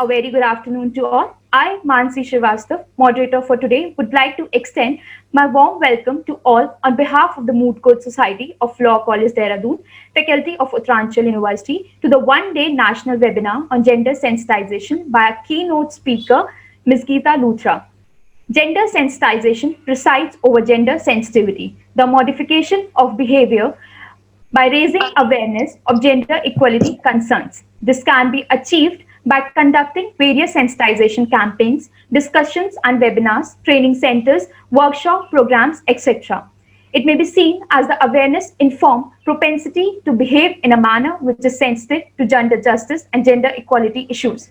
A very good afternoon to all. I, Mansi Srivastav, moderator for today, would like to extend my warm welcome to all on behalf of the Moot Court Society of Law College Dehradun, faculty of Uttaranchal University, to the one-day national webinar on gender sensitization by a keynote speaker, Ms. Geeta Luthra. Gender sensitization presides over gender sensitivity, the modification of behavior by raising awareness of gender equality concerns. This can be achieved by conducting various sensitization campaigns, discussions and webinars, training centers, workshop programs, etc. It may be seen as the awareness informed propensity to behave in a manner which is sensitive to gender justice and gender equality issues.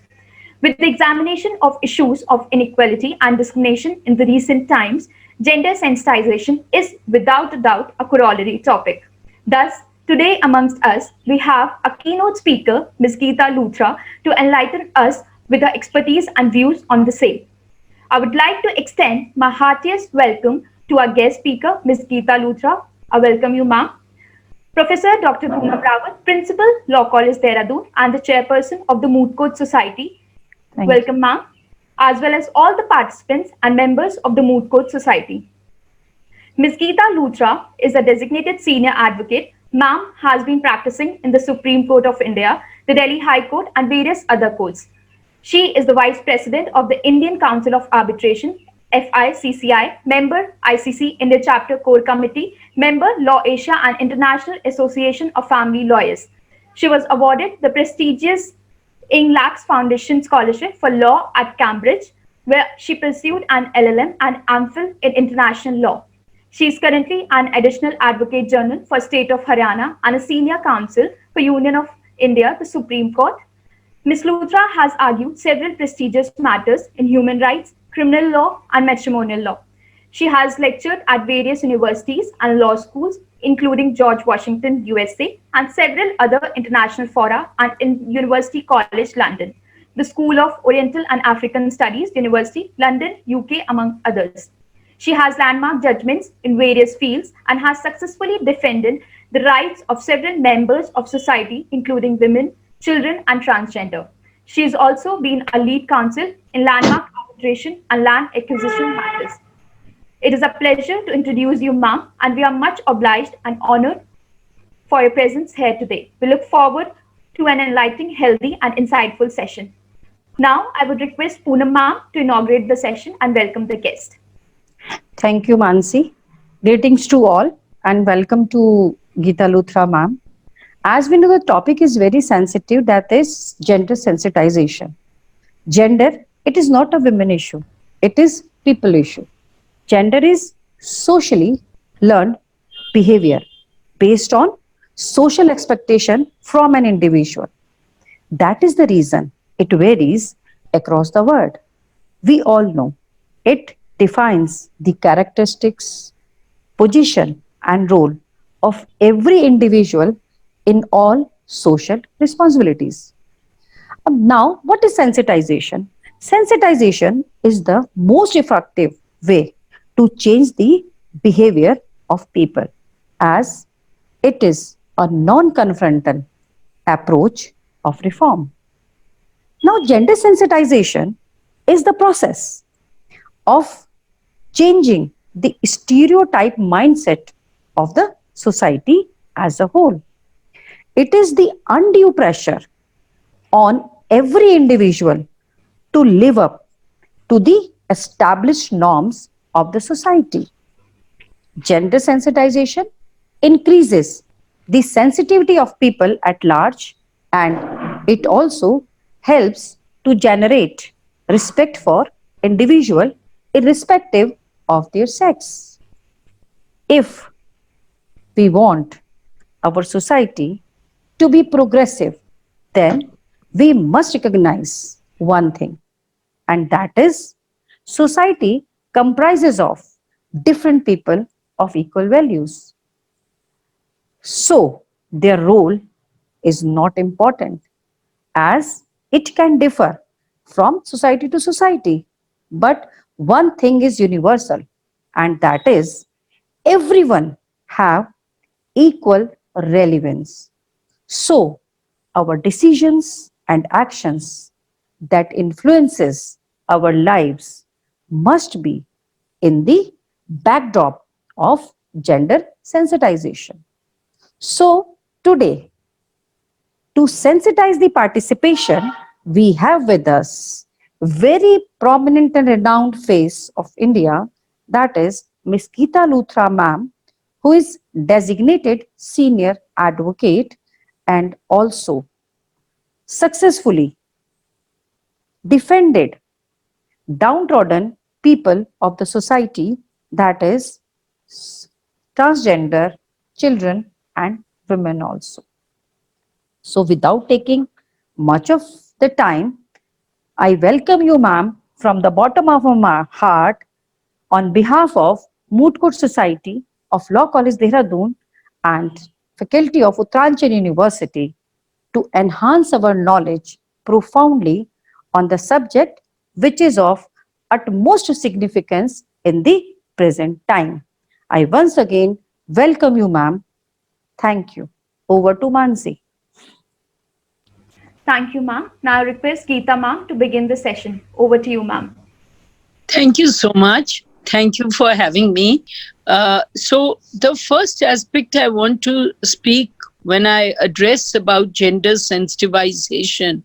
With the examination of issues of inequality and discrimination in the recent times, gender sensitization is without a doubt a corollary topic. Thus, today amongst us, we have a keynote speaker, Ms. Geeta Luthra, to enlighten us with her expertise and views on the same. I would like to extend my heartiest welcome to our guest speaker, Ms. Geeta Luthra. I welcome you, ma'am. Professor Dr. Poonam Rawat, Principal, Law College Dehradun, and the Chairperson of the Moot Court Society. Welcome, ma'am, as well as all the participants and members of the Moot Court Society. Ms. Geeta Luthra is a designated senior advocate. Ma'am has been practicing in the Supreme Court of India, the Delhi High Court, and various other courts. She is the Vice President of the Indian Council of Arbitration, FICCI, member ICC India Chapter Core Committee, member Law Asia and International Association of Family Lawyers. She was awarded the prestigious Ing Lax Foundation Scholarship for Law at Cambridge, where she pursued an LLM and MPhil in International Law. She is currently an additional advocate general for State of Haryana and a senior counsel for Union of India, the Supreme Court. Ms. Luthra has argued several prestigious matters in human rights, criminal law, and matrimonial law. She has lectured at various universities and law schools, including George Washington, USA, and several other international fora and in University College London, the School of Oriental and African Studies, University, London, UK, among others. She has landmark judgments in various fields and has successfully defended the rights of several members of society, including women, children, and transgender. She has also been a lead counsel in landmark arbitration and land acquisition matters. It is a pleasure to introduce you, ma'am, and we are much obliged and honored for your presence here today. We look forward to an enlightening, healthy, and insightful session. Now, I would request Poonam ma'am to inaugurate the session and welcome the guest. Thank you, Mansi. Greetings to all and welcome to Geeta Luthra ma'am. As we know, the topic is very sensitive, that is gender sensitization. Gender, it is not a women issue. It is people issue. Gender is socially learned behavior based on social expectation from an individual. That is the reason it varies across the world. We all know it defines the characteristics, position, and role of every individual in all social responsibilities. Now, what is sensitization? Sensitization is the most effective way to change the behavior of people, as it is a non-confrontal approach of reform. Now, gender sensitization is the process of changing the stereotype mindset of the society as a whole. It is the undue pressure on every individual to live up to the established norms of the society. Gender sensitization increases the sensitivity of people at large, and it also helps to generate respect for individual irrespective of their sex. If we want our society to be progressive, then we must recognize one thing, and that is society comprises of different people of equal values. So their role is not important, as it can differ from society to society. But one thing is universal, and that is everyone have equal relevance. So our decisions and actions that influences our lives must be in the backdrop of gender sensitization. So, today, to sensitize the participation, we have with us very prominent and renowned face of India, that is Miss Geeta Luthra ma'am, who is designated senior advocate and also successfully defended downtrodden people of the society, that is transgender children and women also. So, without taking much of the time, I welcome you, ma'am, from the bottom of my heart on behalf of Moot Court Society of Law College Dehradun and faculty of Uttaranchal University to enhance our knowledge profoundly on the subject which is of utmost significance in the present time. I once again welcome you, ma'am. Thank you. Over to Mansi. Thank you, ma'am. Now I request Geeta ma'am to begin the session. Over to you, ma'am. Thank you so much. Thank you for having me. So the first aspect I want to speak when I address about gender sensitization,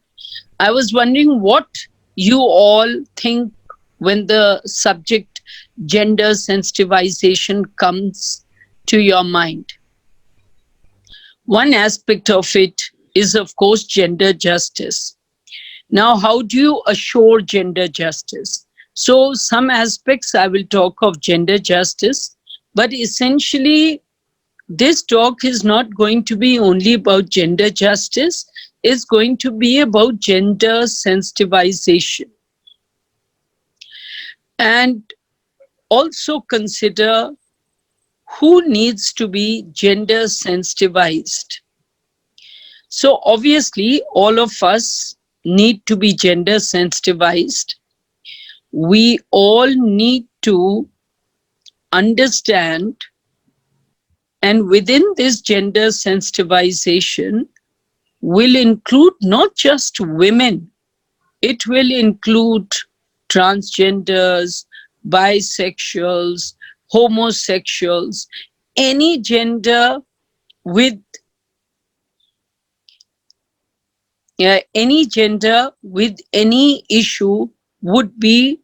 I was wondering what you all think when the subject gender sensitization comes to your mind. One aspect of it is, of course, gender justice. Now, how do you assure gender justice? So, some aspects I will talk of gender justice, but essentially, this talk is not going to be only about gender justice, it's going to be about gender sensitization. And also consider who needs to be gender sensitized. So obviously, all of us need to be gender sensitized. We all need to understand, and within this gender sensitization will include not just women, it will include transgenders, bisexuals, homosexuals, any gender with any issue would be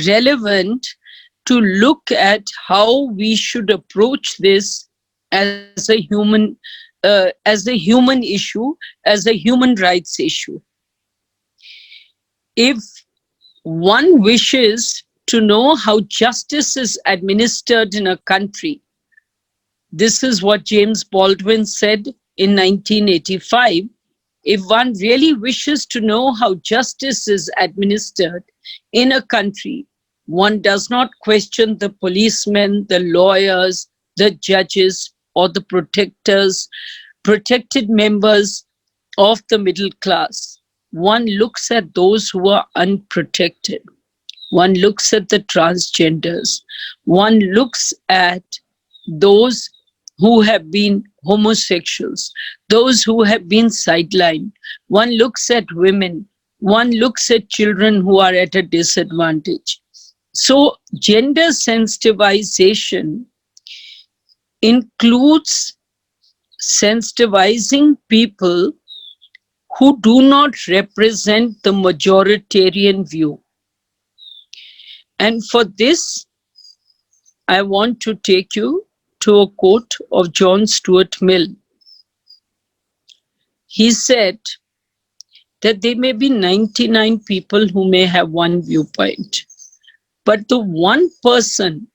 relevant to look at how we should approach this as a human issue, as a human rights issue. If one wishes to know how justice is administered in a country, this is what James Baldwin said in 1985. If one really wishes to know how justice is administered in a country, one does not question the policemen, the lawyers, the judges, or the protected members of the middle class. One looks at those who are unprotected. One looks at the transgenders. One looks at those who have been homosexuals, those who have been sidelined. One looks at women. One looks at children who are at a disadvantage. So gender sensitization includes sensitizing people who do not represent the majoritarian view. And for this, I want to take you to a quote of John Stuart Mill. He said that there may be 99 people who may have one viewpoint, but the one person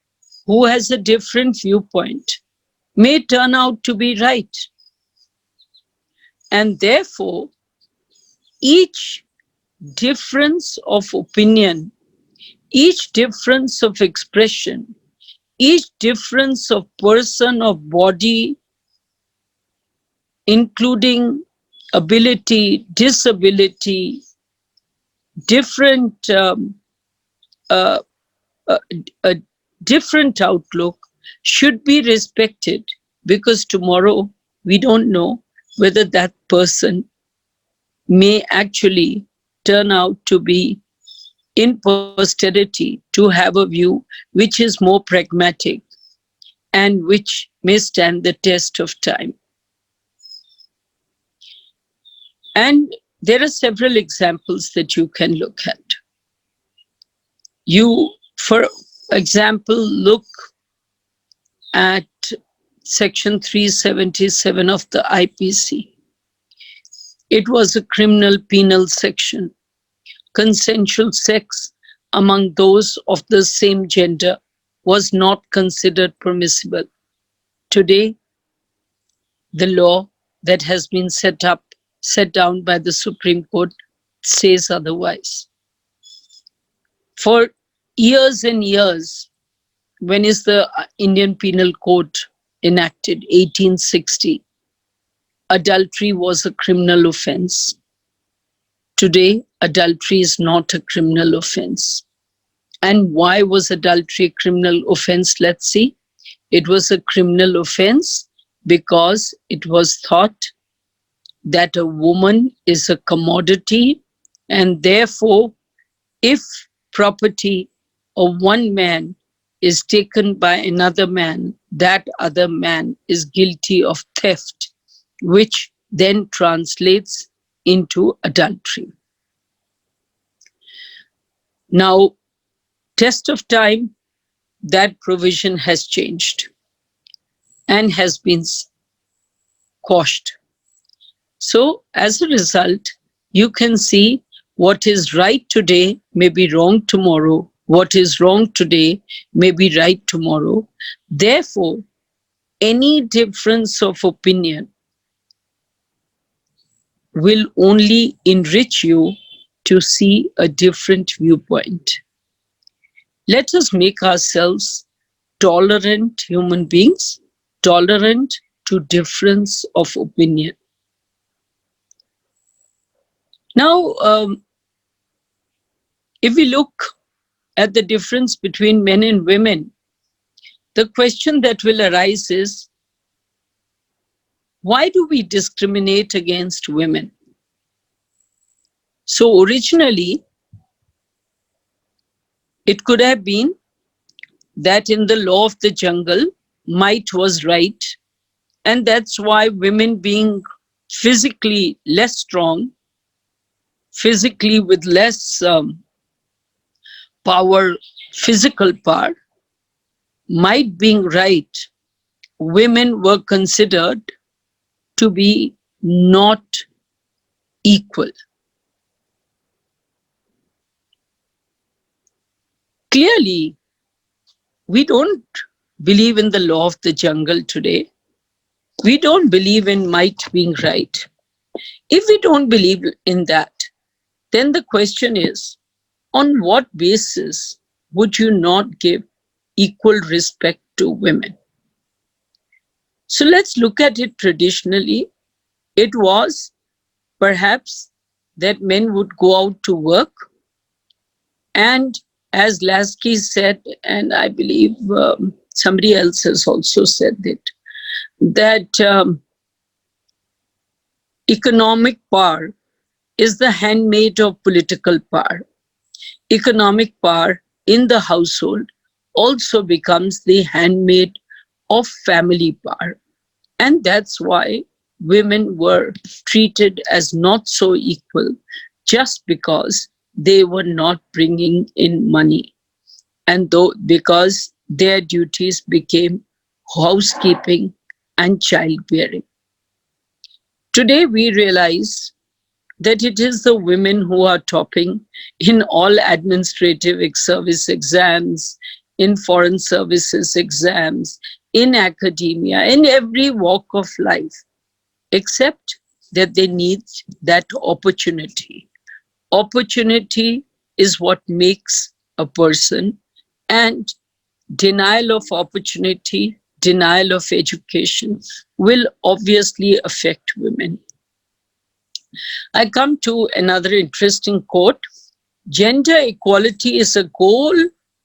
who has a different viewpoint may turn out to be right. And therefore, each difference of opinion, each difference of expression, each difference of person, of body, including ability, disability, different different outlook should be respected, because tomorrow we don't know whether that person may actually turn out to be in posterity to have a view which is more pragmatic and which may stand the test of time. And there are several examples that you can look at. You, for example, look at Section 377 of the IPC. It was a criminal penal section. Consensual sex among those of the same gender was not considered permissible. Today, the law that has been set down by the Supreme Court says otherwise. For years and years, when is the Indian Penal Code enacted? 1860. Adultery was a criminal offense. Today, adultery is not a criminal offense. And why was adultery a criminal offense? Let's see. It was a criminal offense because it was thought that a woman is a commodity, and therefore, if property of one man is taken by another man, that other man is guilty of theft, which then translates into adultery. Now, test of time, that provision has changed and has been quashed. So, as a result, you can see what is right today may be wrong tomorrow. What is wrong today may be right tomorrow. Therefore, any difference of opinion will only enrich you to see a different viewpoint. Let us make ourselves tolerant human beings, tolerant to difference of opinion. Now, if we look at the difference between men and women, the question that will arise is, why do we discriminate against women? So originally, it could have been that in the law of the jungle, might was right. And that's why women, being physically less strong, physically with less power, physical power, might being right, women were considered to be not equal. Clearly, we don't believe in the law of the jungle today. We don't believe in might being right. If we don't believe in that, then the question is, on what basis would you not give equal respect to women? So let's look at it traditionally. It was perhaps that men would go out to work, and as Lasky said, and I believe somebody else has also said it, that economic power is the handmaid of political power. Economic power in the household also becomes the handmaid of family power. And that's why women were treated as not so equal just because they were not bringing in money. And though because their duties became housekeeping and childbearing. Today we realize that it is the women who are topping in all administrative service exams, in foreign services exams, in academia, in every walk of life, except that they need that opportunity. Opportunity is what makes a person, and denial of opportunity, denial of education will obviously affect women. I come to another interesting quote. Gender equality is a goal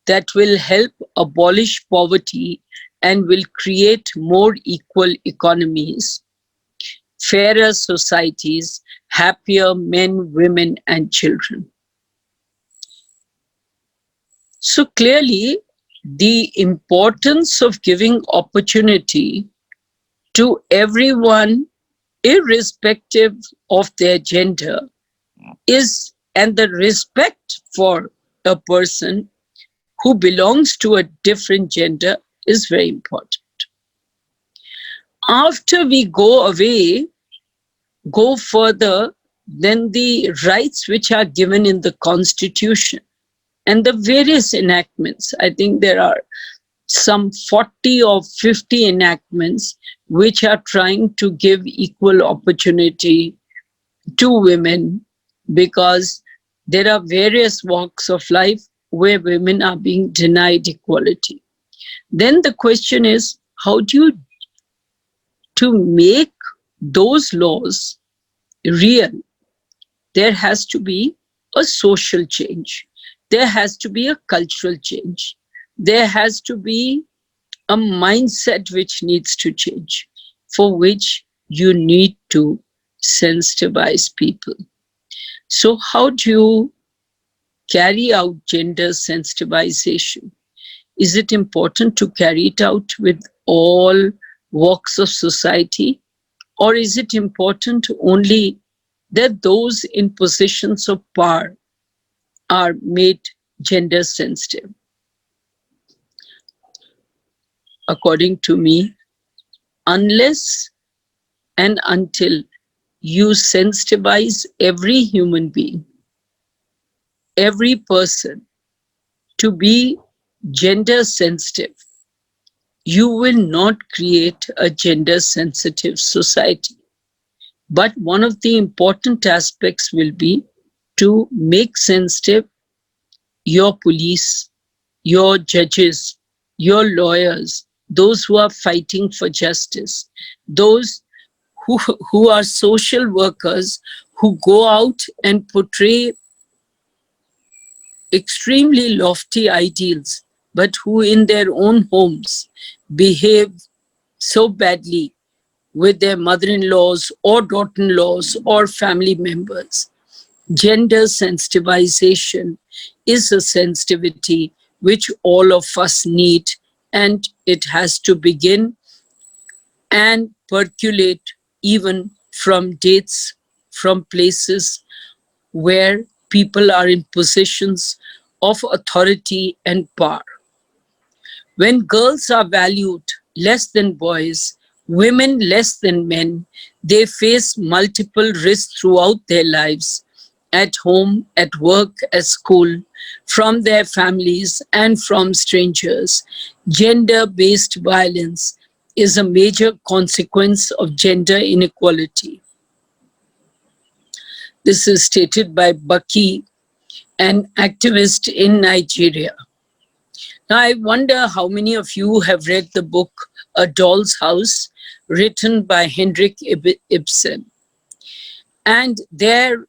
that will help abolish poverty and will create more equal economies. fairer societies, happier men, women, and children. So clearly, the importance of giving opportunity to everyone, irrespective of their gender, is, and the respect for a person who belongs to a different gender is very important. After we go away, go further than the rights which are given in the Constitution and the various enactments. I think there are some 40 or 50 enactments which are trying to give equal opportunity to women, because there are various walks of life where women are being denied equality. Then the question is, how do you to make those laws real? There has to be a social change. There has to be a cultural change. There has to be a mindset which needs to change, for which you need to sensitize people. So how do you carry out gender sensitization? Is it important to carry it out with all walks of society? Or is it important only that those in positions of power are made gender sensitive? According to me, unless and until you sensitize every human being, every person, to be gender sensitive, you will not create a gender sensitive society. But one of the important aspects will be to make sensitive your police, your judges, your lawyers, those who are fighting for justice, those who are social workers who go out and portray extremely lofty ideals, but who in their own homes behave so badly with their mother-in-laws or daughter-in-laws or family members. Gender sensitization is a sensitivity which all of us need, and it has to begin and percolate even from dates, from places where people are in positions of authority and power. When girls are valued less than boys, women less than men, they face multiple risks throughout their lives, at home, at work, at school, from their families and from strangers. Gender-based violence is a major consequence of gender inequality. This is stated by Baki, an activist in Nigeria. Now, I wonder how many of you have read the book A Doll's House, written by Henrik Ibsen. And there,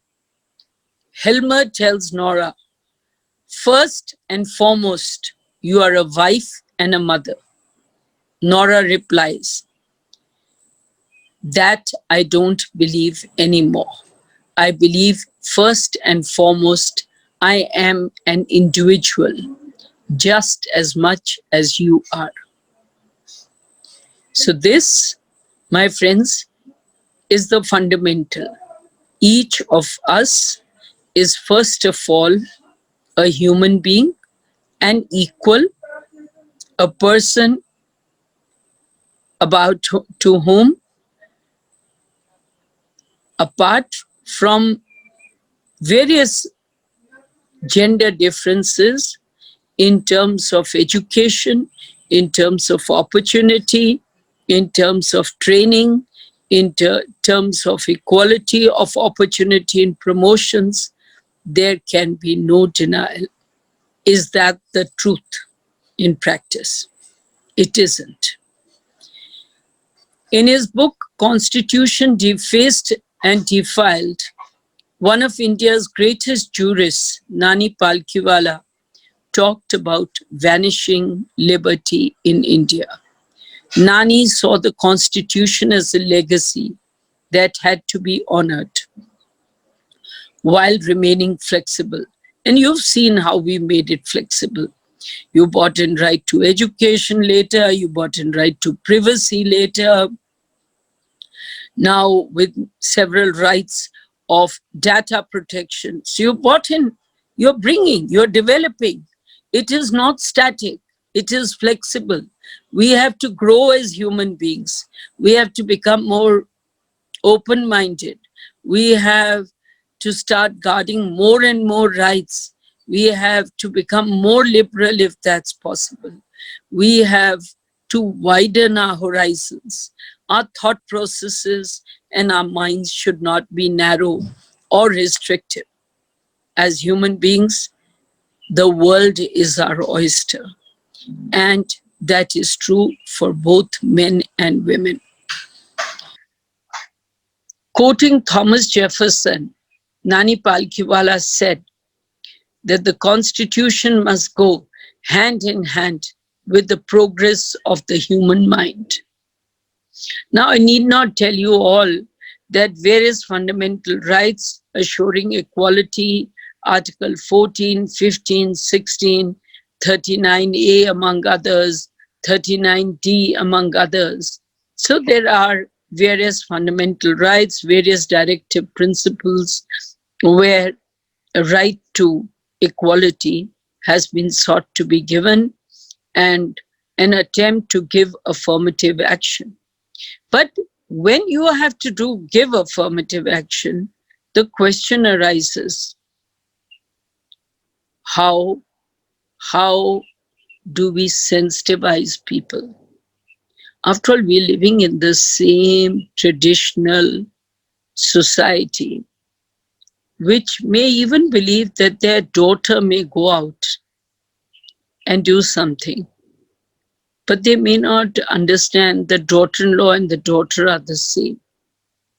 Helmer tells Nora, first and foremost, you are a wife and a mother. Nora replies, that I don't believe anymore. I believe first and foremost, I am an individual, just as much as you are. So this, my friends, is the fundamental. Each of us is first of all a human being, an equal, a person to whom, apart from various gender differences in terms of education, in terms of opportunity, in terms of training, in terms of equality of opportunity in promotions, there can be no denial. Is that the truth in practice? It isn't. In his book, Constitution Defaced and Defiled, one of India's greatest jurists, Nani Palkhiwala, talked about vanishing liberty in India. Nani saw the Constitution as a legacy that had to be honored while remaining flexible. And you've seen how we made it flexible. You brought in right to education later, you brought in right to privacy later. Now with several rights of data protection. So you brought in, you're bringing, you're developing. It is not static, it is flexible. We have to grow as human beings. We have to become more open-minded. We have to start guarding more and more rights. We have to become more liberal if that's possible. We have to widen our horizons. Our thought processes and our minds should not be narrow or restrictive. As human beings, the world is our oyster. And that is true for both men and women. Quoting Thomas Jefferson, Nani Palkhiwala said that the Constitution must go hand in hand with the progress of the human mind. Now, I need not tell you all that various fundamental rights assuring equality, Article 14, 15, 16, 39A among others, 39D among others. So there are various fundamental rights, various directive principles where a right to equality has been sought to be given and an attempt to give affirmative action. But when you have to give affirmative action, the question arises, how do we sensitivize people? After all, we're living in the same traditional society, which may even believe that their daughter may go out and do something. But they may not understand the daughter-in-law and the daughter are the same.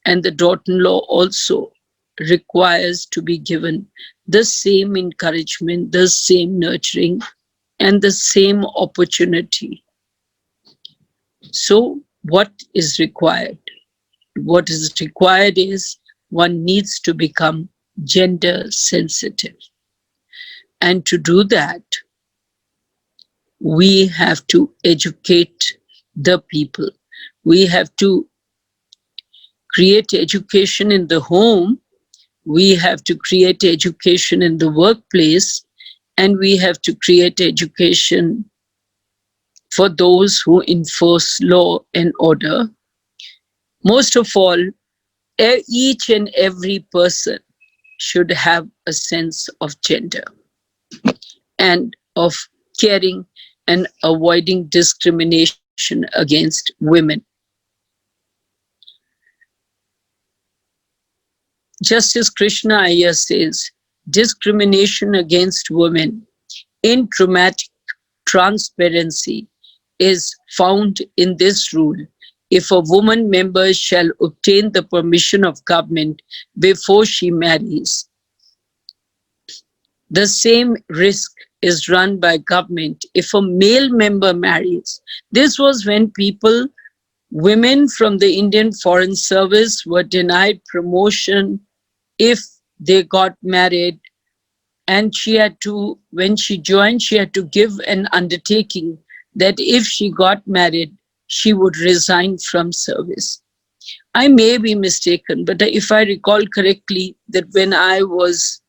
And the daughter-in-law also requires to be given the same encouragement, the same nurturing, and the same opportunity. So what is required? What is required is one needs to become gender sensitive. And to do that, we have to educate the people. We have to create education in the home. We have to create education in the workplace. And we have to create education for those who enforce law and order. Most of all, each and every person should have a sense of gender and of caring and avoiding discrimination against women. Justice Krishna Iyer says, discrimination against women in dramatic transparency is found in this rule. If a woman member shall obtain the permission of government before she marries, the same risk is run by government if a male member marries. This was when women from the Indian Foreign Service were denied promotion if they got married. And she had to, when she joined, she had to give an undertaking that if she got married, she would resign from service. I may be mistaken, but if I recall correctly, that when I was,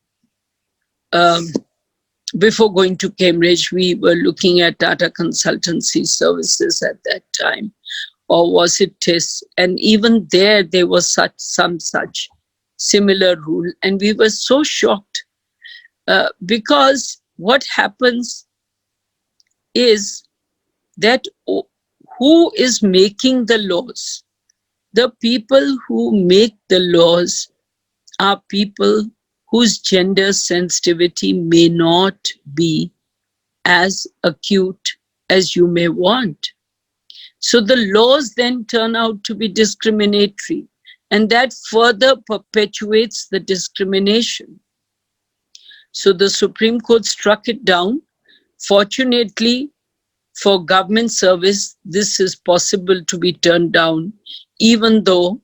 before going to Cambridge, we were looking at Tata Consultancy Services at that time, or was it TIS? And even there was some such similar rule. And we were so shocked because what happens is that who is making the laws? The people who make the laws are people whose gender sensitivity may not be as acute as you may want. So the laws then turn out to be discriminatory, and that further perpetuates the discrimination. So the Supreme Court struck it down. Fortunately, for government service, this is possible to be turned down, even though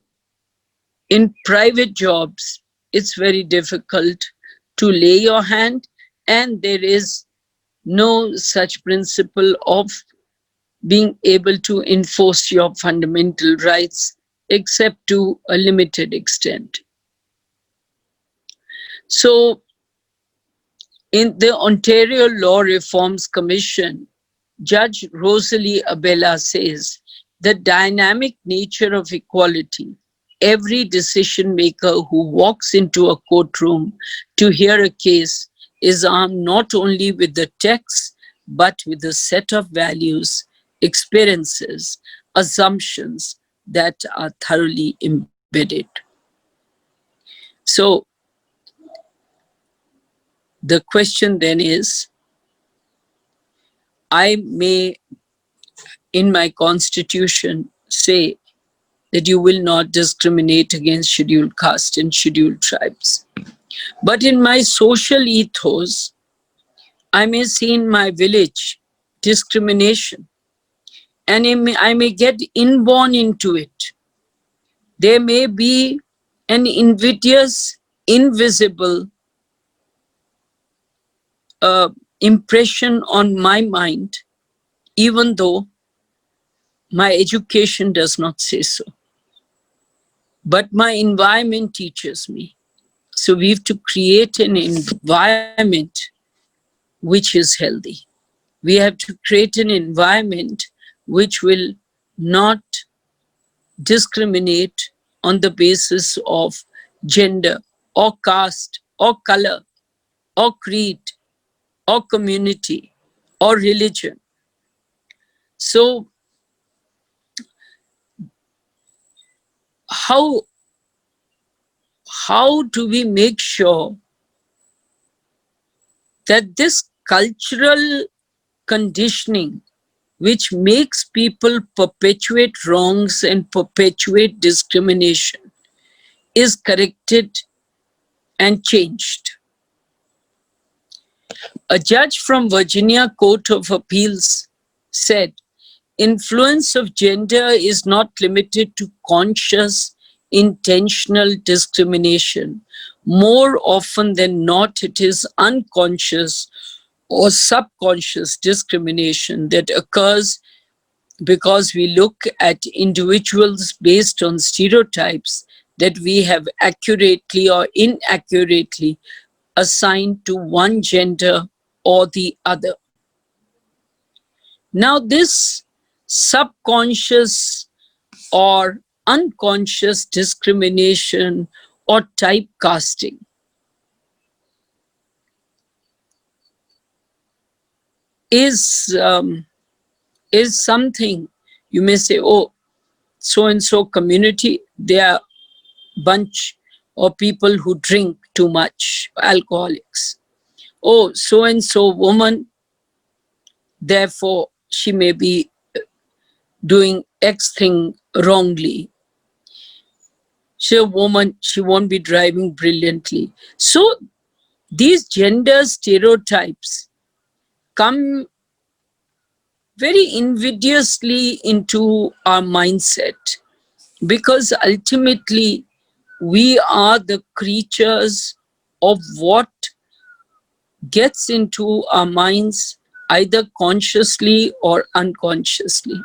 In private jobs, it's very difficult to lay your hand, and there is no such principle of being able to enforce your fundamental rights except to a limited extent. So, in the Ontario Law Reforms Commission, Judge Rosalie Abella says the dynamic nature of equality. Every decision maker who walks into a courtroom to hear a case is armed not only with the text, but with a set of values, experiences, assumptions that are thoroughly embedded. So the question then is, I may, in my constitution, say that you will not discriminate against scheduled caste and scheduled tribes. But in my social ethos, I may see in my village discrimination, and I may get inborn into it. There may be an invidious, invisible impression on my mind, even though my education does not say so. But my environment teaches me. So we have to create an environment which is healthy. We have to create an environment which will not discriminate on the basis of gender or caste or color or creed or community or religion. So how do we make sure that this cultural conditioning, which makes people perpetuate wrongs and perpetuate discrimination, is corrected and changed? A judge from Virginia Court of Appeals said, influence of gender is not limited to conscious, intentional discrimination. More often than not, it is unconscious or subconscious discrimination that occurs because we look at individuals based on stereotypes that we have accurately or inaccurately assigned to one gender or the other. Now, this subconscious or unconscious discrimination or typecasting is something you may say, oh, so-and-so community, they are a bunch of people who drink too much, alcoholics. Oh, so-and-so woman, therefore she may be doing X thing wrongly. She's a woman, she won't be driving brilliantly. So these gender stereotypes come very invidiously into our mindset, because ultimately we are the creatures of what gets into our minds, either consciously or unconsciously.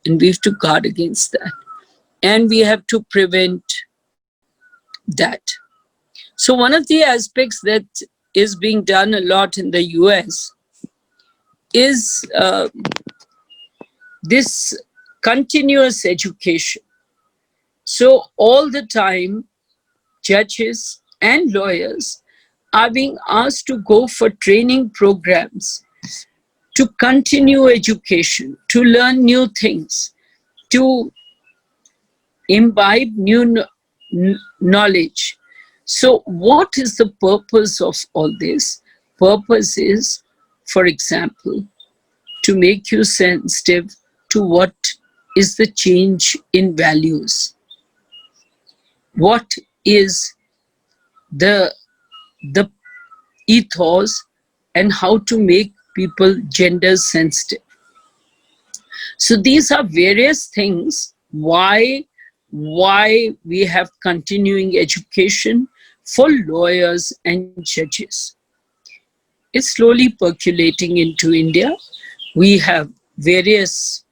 And we have to guard against that. And we have to prevent that. So one of the aspects that is being done a lot in the US is this continuous education. So all the time, judges and lawyers are being asked to go for training programs, to continue education, to learn new things, to imbibe new knowledge. So what is the purpose of all this? Purpose is, for example, to make you sensitive to what is the change in values. What is the ethos, and how to make people gender sensitive. So these are various things why why we have continuing education for lawyers and judges. It's slowly percolating into India. We have various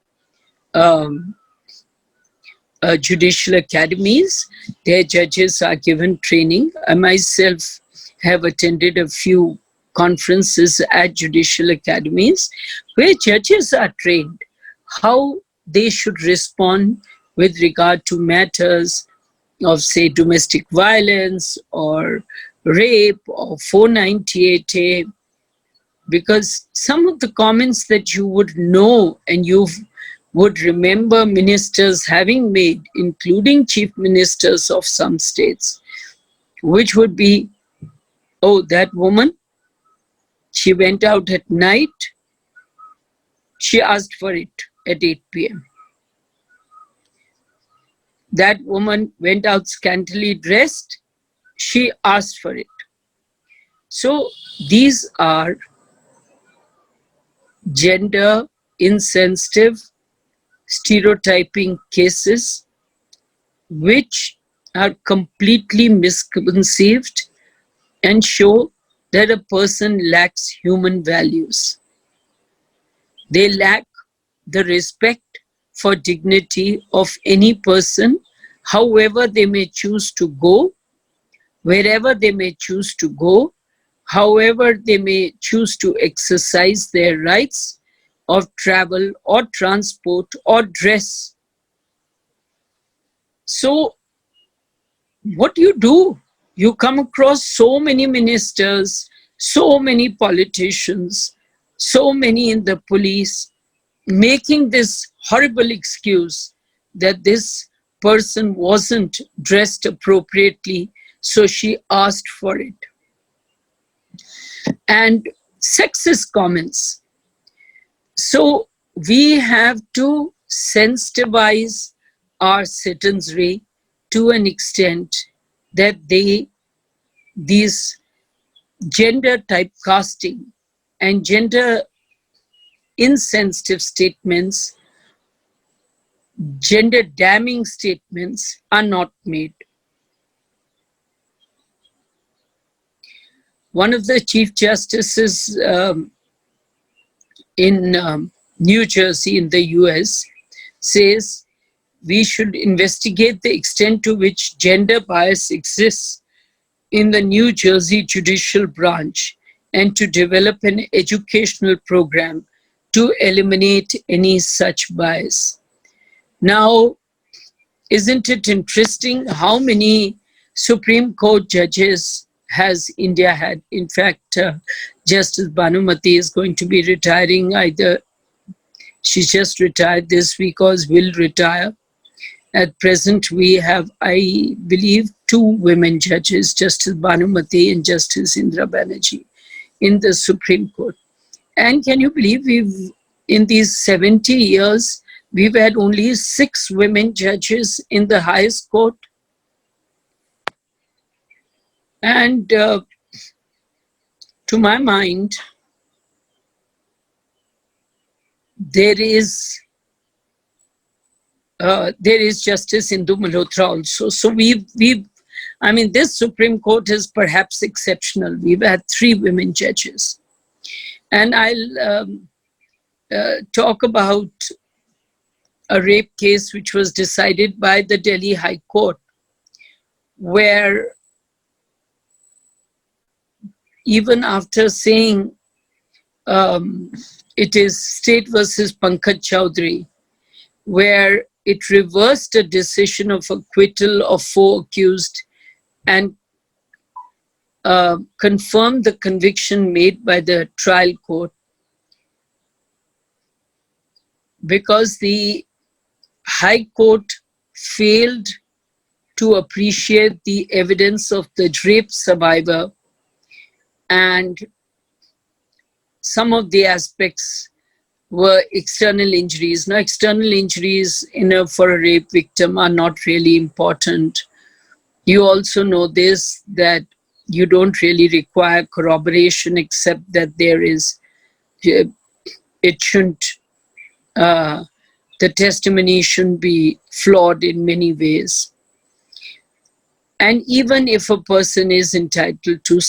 judicial academies. Their judges are given training. I myself have attended a few conferences at judicial academies where judges are trained how they should respond with regard to matters of, say, domestic violence or rape or 498A, because some of the comments that you would know and you would remember ministers having made, including chief ministers of some states, which would be, oh, that woman, she went out at night, she asked for it at 8 p.m. That woman went out scantily dressed, she asked for it. So these are gender insensitive, stereotyping cases which are completely misconceived and show that a person lacks human values. They lack the respect for dignity of any person, however they may choose to go, wherever they may choose to go, however they may choose to exercise their rights of travel or transport or dress. So what do? You come across so many ministers, so many politicians, so many in the police, making this horrible excuse that this person wasn't dressed appropriately, so she asked for it. And sexist comments. So we have to sensitivize our citizenry to an extent that these gender typecasting and gender insensitive statements, gender damning statements are not made. One of the Chief Justices in New Jersey in the US says we should investigate the extent to which gender bias exists in the New Jersey judicial branch and to develop an educational program to eliminate any such bias. Now, isn't it interesting how many Supreme Court judges has India had? In fact, Justice Bhanumati is going to be retiring. Either she's just retired this week or will retire. At present, we have, I believe, 2 women judges, Justice Bhanumati and Justice Indra Banerjee, in the Supreme Court. And can you believe in these 70 years, we've had only 6 women judges in the highest court? And to my mind, there is Justice Indu Malhotra also. So I mean, this Supreme Court is perhaps exceptional. We've had 3 women judges. And I'll talk about a rape case which was decided by the Delhi High Court, where even after saying it is State versus Pankaj Chaudhary, where it reversed a decision of acquittal of 4 accused and confirmed the conviction made by the trial court, because the High Court failed to appreciate the evidence of the rape survivor, and some of the aspects were external injuries. Now, external injuries for a rape victim are not really important. You also know this, that you don't really require corroboration except that there is, it shouldn't, the testimony shouldn't be flawed in many ways. And even if a person is entitled to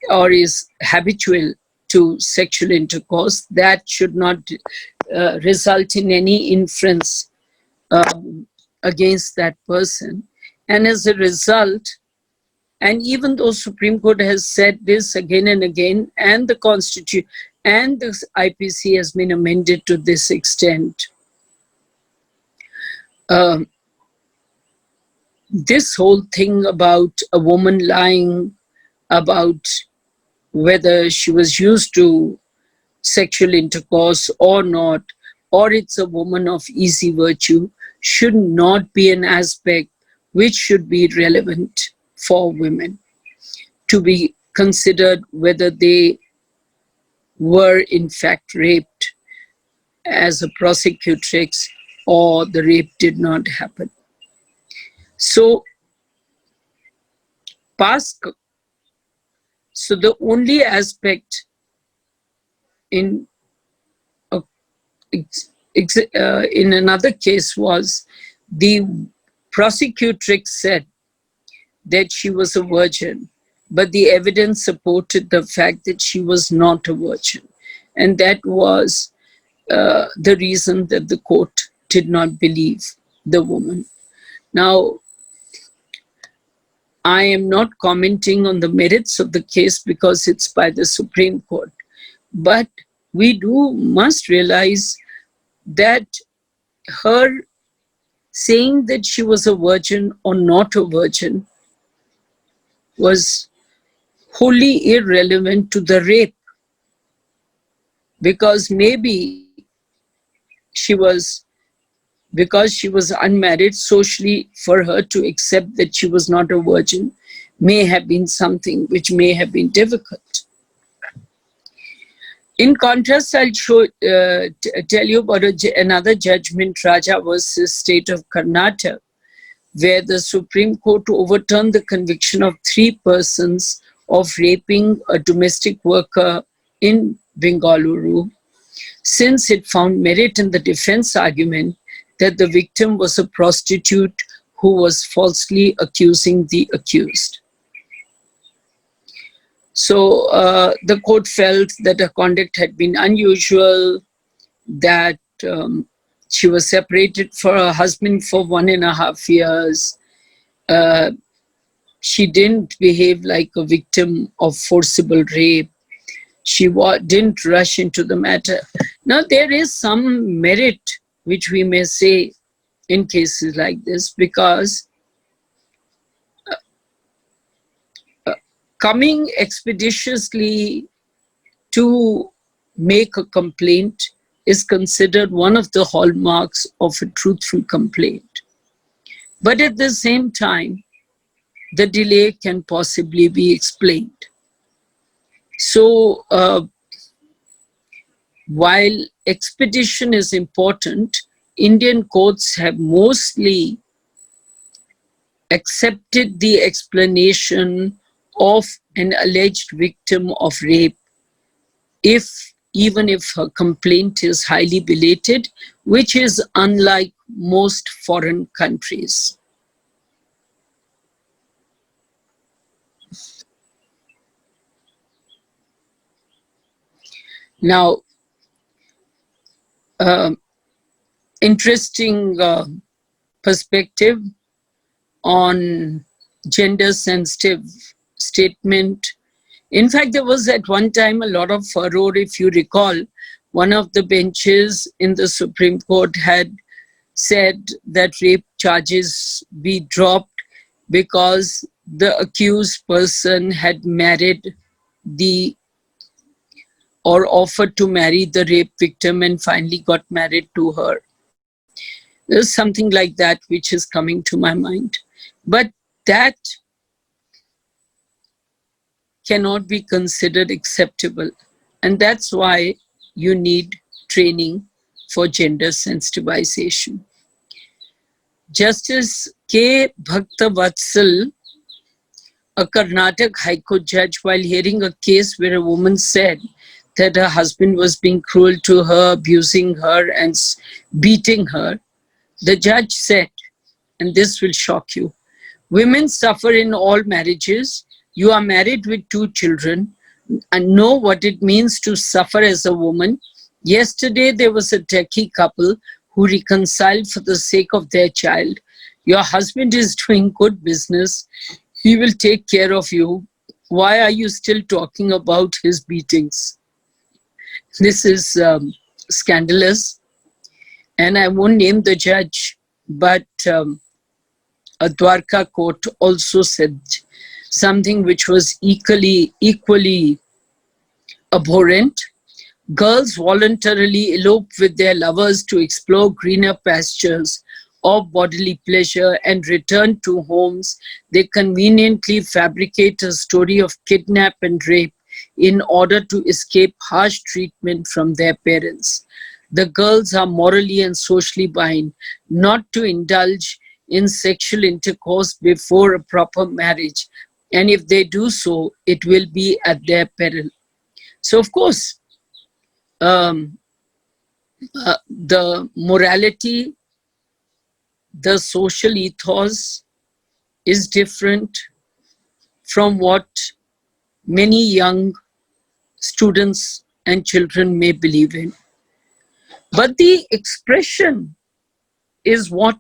or is habitual to sexual intercourse, that should not result in any inference against that person. And as a result, and even though Supreme Court has said this again and again, and the Constitution and the IPC has been amended to this extent, this whole thing about a woman lying about whether she was used to sexual intercourse or not, or it's a woman of easy virtue, should not be an aspect which should be relevant for women to be considered whether they were in fact raped as a prosecutrix or the rape did not happen. So the only aspect in another case was the prosecutrix said that she was a virgin, but the evidence supported the fact that she was not a virgin. And that was the reason that the court did not believe the woman. Now, I am not commenting on the merits of the case because it's by the Supreme Court. But we must realize that her saying that she was a virgin or not a virgin was wholly irrelevant to the rape, because maybe because she was unmarried, socially for her to accept that she was not a virgin may have been something which may have been difficult. In contrast, I'll tell you about another judgment, Raja versus State of Karnataka, where the Supreme Court overturned the conviction of 3 persons of raping a domestic worker in Bengaluru, since it found merit in the defense argument that the victim was a prostitute who was falsely accusing the accused. So the court felt that her conduct had been unusual, that she was separated from her husband for 1.5 years. She didn't behave like a victim of forcible rape. She didn't rush into the matter. Now, there is some merit, which we may say, in cases like this, because coming expeditiously to make a complaint is considered one of the hallmarks of a truthful complaint. But at the same time, the delay can possibly be explained. So while expedition is important, Indian courts have mostly accepted the explanation of an alleged victim of rape, even if her complaint is highly belated, which is unlike most foreign countries. Now, interesting perspective on gender-sensitive statement. In fact, there was at one time a lot of furore. If you recall, one of the benches in the Supreme Court had said that rape charges be dropped because the accused person had married or offered to marry the rape victim and finally got married to her. There's something like that which is coming to my mind. But that cannot be considered acceptable. And that's why you need training for gender sensitization. Justice K. Bhaktavatsal, a Karnataka High Court judge, while hearing a case where a woman said that her husband was being cruel to her, abusing her, and beating her, the judge said, and this will shock you, women suffer in all marriages. You are married with 2 children and know what it means to suffer as a woman. Yesterday, there was a Turkey couple who reconciled for the sake of their child. Your husband is doing good business. He will take care of you. Why are you still talking about his beatings? This is scandalous. And I won't name the judge, but a Dwarka court also said something which was equally abhorrent. Girls voluntarily elope with their lovers to explore greener pastures of bodily pleasure and return to homes. They conveniently fabricate a story of kidnap and rape in order to escape harsh treatment from their parents. The girls are morally and socially bound not to indulge in sexual intercourse before a proper marriage. And if they do so, it will be at their peril. So, of course, the morality, the social ethos is different from what many young students and children may believe in. But the expression is what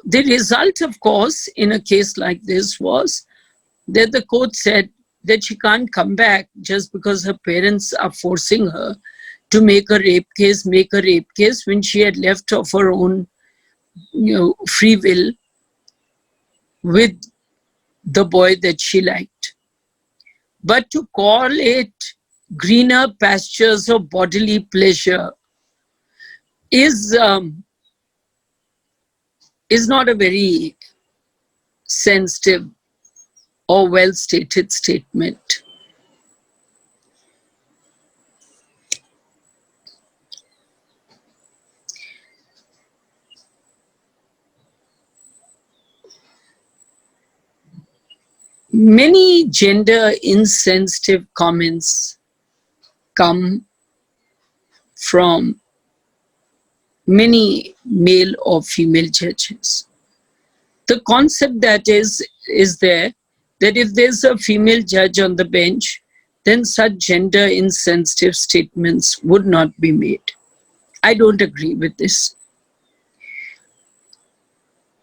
the result, of course, in a case like this was that the court said that she can't come back just because her parents are forcing her to make a rape case when she had left of her own free will with the boy that she liked. But to call it greener pastures of bodily pleasure is not a very sensitive or well-stated statement. Many gender insensitive comments come from many male or female judges. The concept that is there that if there's a female judge on the bench, then such gender insensitive statements would not be made. I don't agree with this.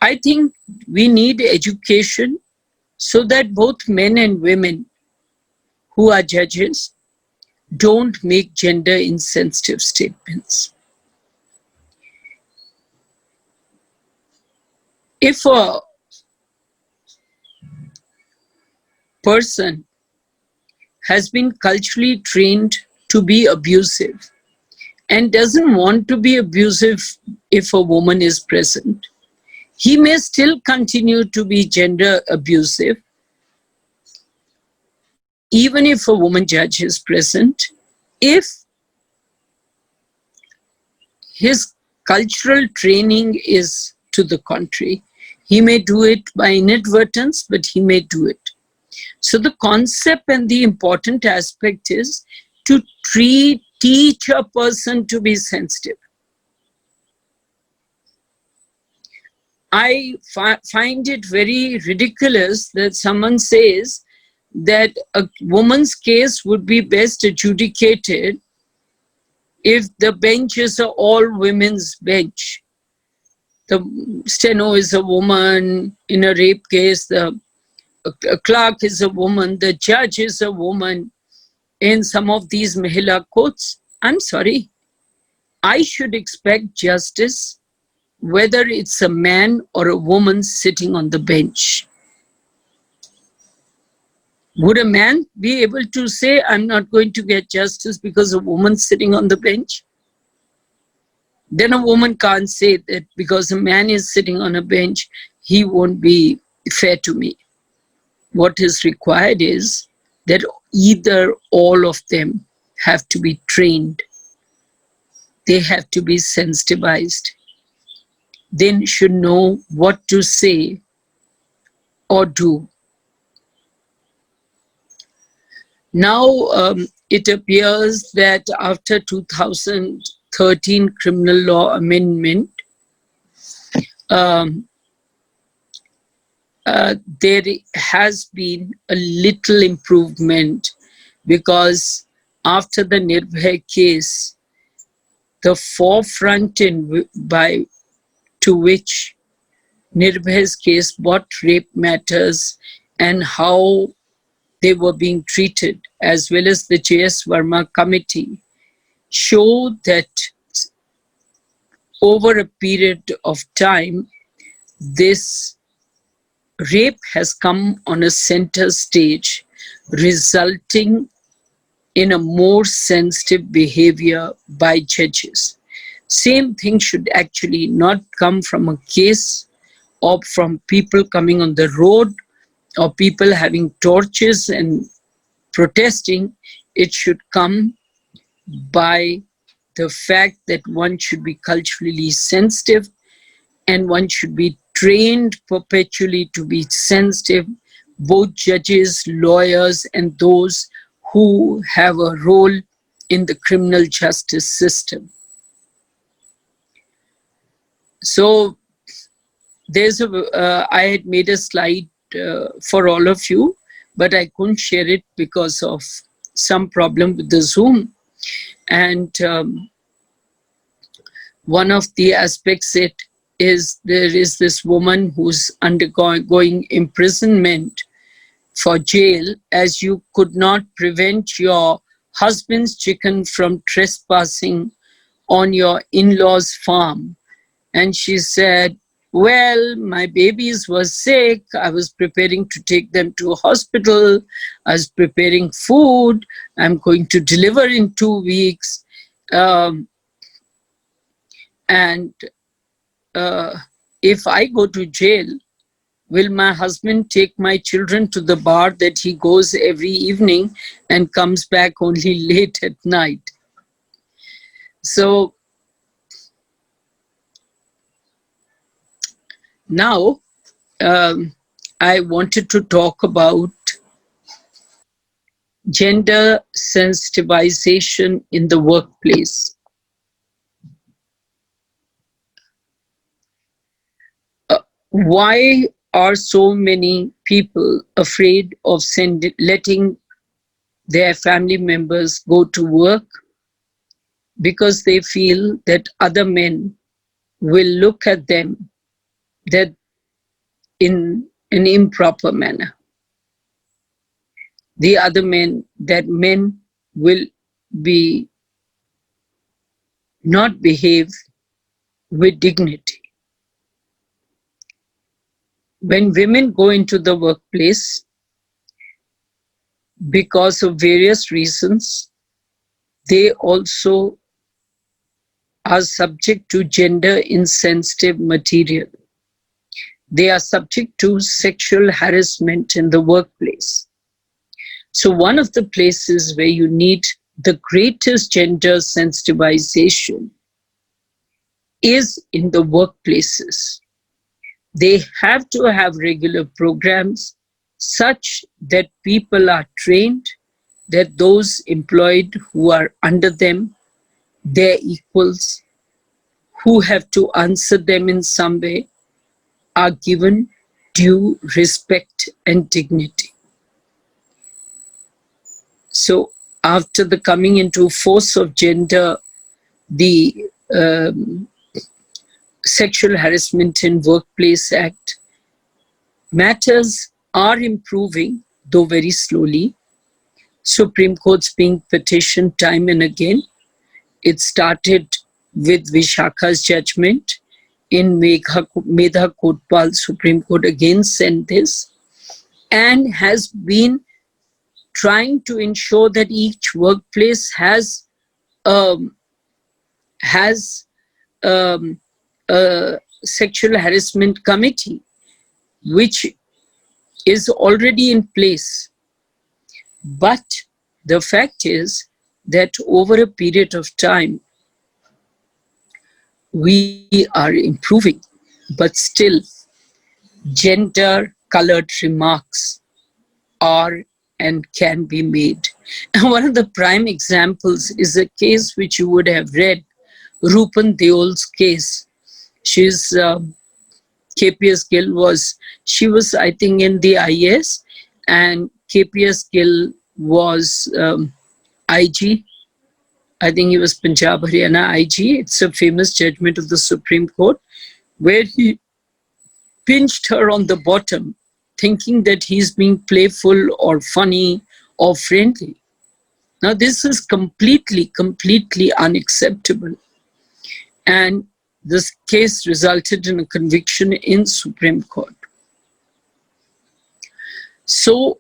I think we need education so that both men and women who are judges don't make gender insensitive statements. If a person has been culturally trained to be abusive and doesn't want to be abusive if a woman is present, he may still continue to be gender abusive even if a woman judge is present, if his cultural training is to the contrary. He may do it by inadvertence, but he may do it. So the concept and the important aspect is to teach a person to be sensitive. I find it very ridiculous that someone says that a woman's case would be best adjudicated if the bench is an all women's bench. The steno is a woman, in a rape case, the clerk is a woman, the judge is a woman in some of these Mahila courts. I'm sorry. I should expect justice whether it's a man or a woman sitting on the bench. Would a man be able to say, I'm not going to get justice because a woman's sitting on the bench? Then a woman can't say that because a man is sitting on a bench, he won't be fair to me. What is required is that either all of them have to be trained. They have to be sensitized. They should know what to say or do. Now, it appears that after 2013 criminal law amendment, um, there has been a little improvement, because after the Nirbhay case, the forefront by to which Nirbhay's case brought rape matters and how they were being treated, as well as the J.S. Verma committee, show that over a period of time, this rape has come on a center stage, resulting in a more sensitive behavior by judges. Same thing should actually not come from a case or from people coming on the road or people having torches and protesting. It should come by the fact that one should be culturally sensitive and one should be trained perpetually to be sensitive, both judges, lawyers, and those who have a role in the criminal justice system. So I had made a slide for all of you, but I couldn't share it because of some problem with the Zoom. And one of the aspects is there is this woman who's undergoing imprisonment for jail, as you could not prevent your husband's chicken from trespassing on your in-laws' farm. And she said, well, my babies were sick. I was preparing to take them to a hospital. I was preparing food. I'm going to deliver in 2 weeks. If I go to jail, will my husband take my children to the bar that he goes every evening and comes back only late at night? So now I wanted to talk about gender sensitization in the workplace. Why are so many people afraid of letting their family members go to work? Because they feel that other men will look at them that in an improper manner. The other men, that men will be not behave with dignity. When women go into the workplace, because of various reasons, they also are subject to gender insensitive material. They are subject to sexual harassment in the workplace. So one of the places where you need the greatest gender sensitization is in the workplaces. They have to have regular programs such that people are trained, that those employed who are under them, their equals, who have to answer them in some way, are given due respect and dignity. So after the coming into force of gender, the Sexual Harassment in Workplace Act, matters are improving, though very slowly. Supreme Court's being petitioned time and again. It started with Vishakha's judgment. In Medha Kotpal, Supreme Court again sent this and has been trying to ensure that each workplace has a sexual harassment committee, which is already in place. But the fact is that over a period of time, we are improving, but still gender-colored remarks are and can be made. And one of the prime examples is a case which you would have read, Rupan Deol's case. She's KPS Gill she was, I think, in the IS, and KPS Gill was IG. I think he was Punjab Haryana IG. It's a famous judgment of the Supreme Court where he pinched her on the bottom, thinking that he's being playful or funny or friendly. Now, this is completely unacceptable. And this case resulted in a conviction in Supreme Court. So,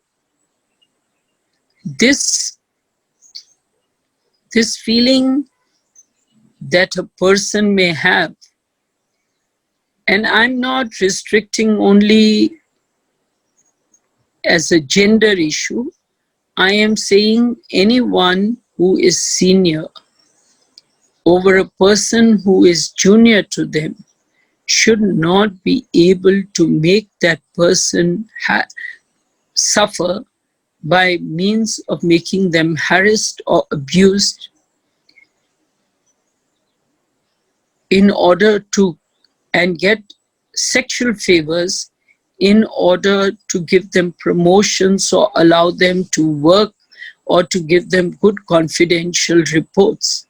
this feeling that a person may have, and I'm not restricting only as a gender issue, I am saying anyone who is senior over a person who is junior to them should not be able to make that person suffer by means of making them harassed or abused in order to and get sexual favors in order to give them promotions or allow them to work or to give them good confidential reports.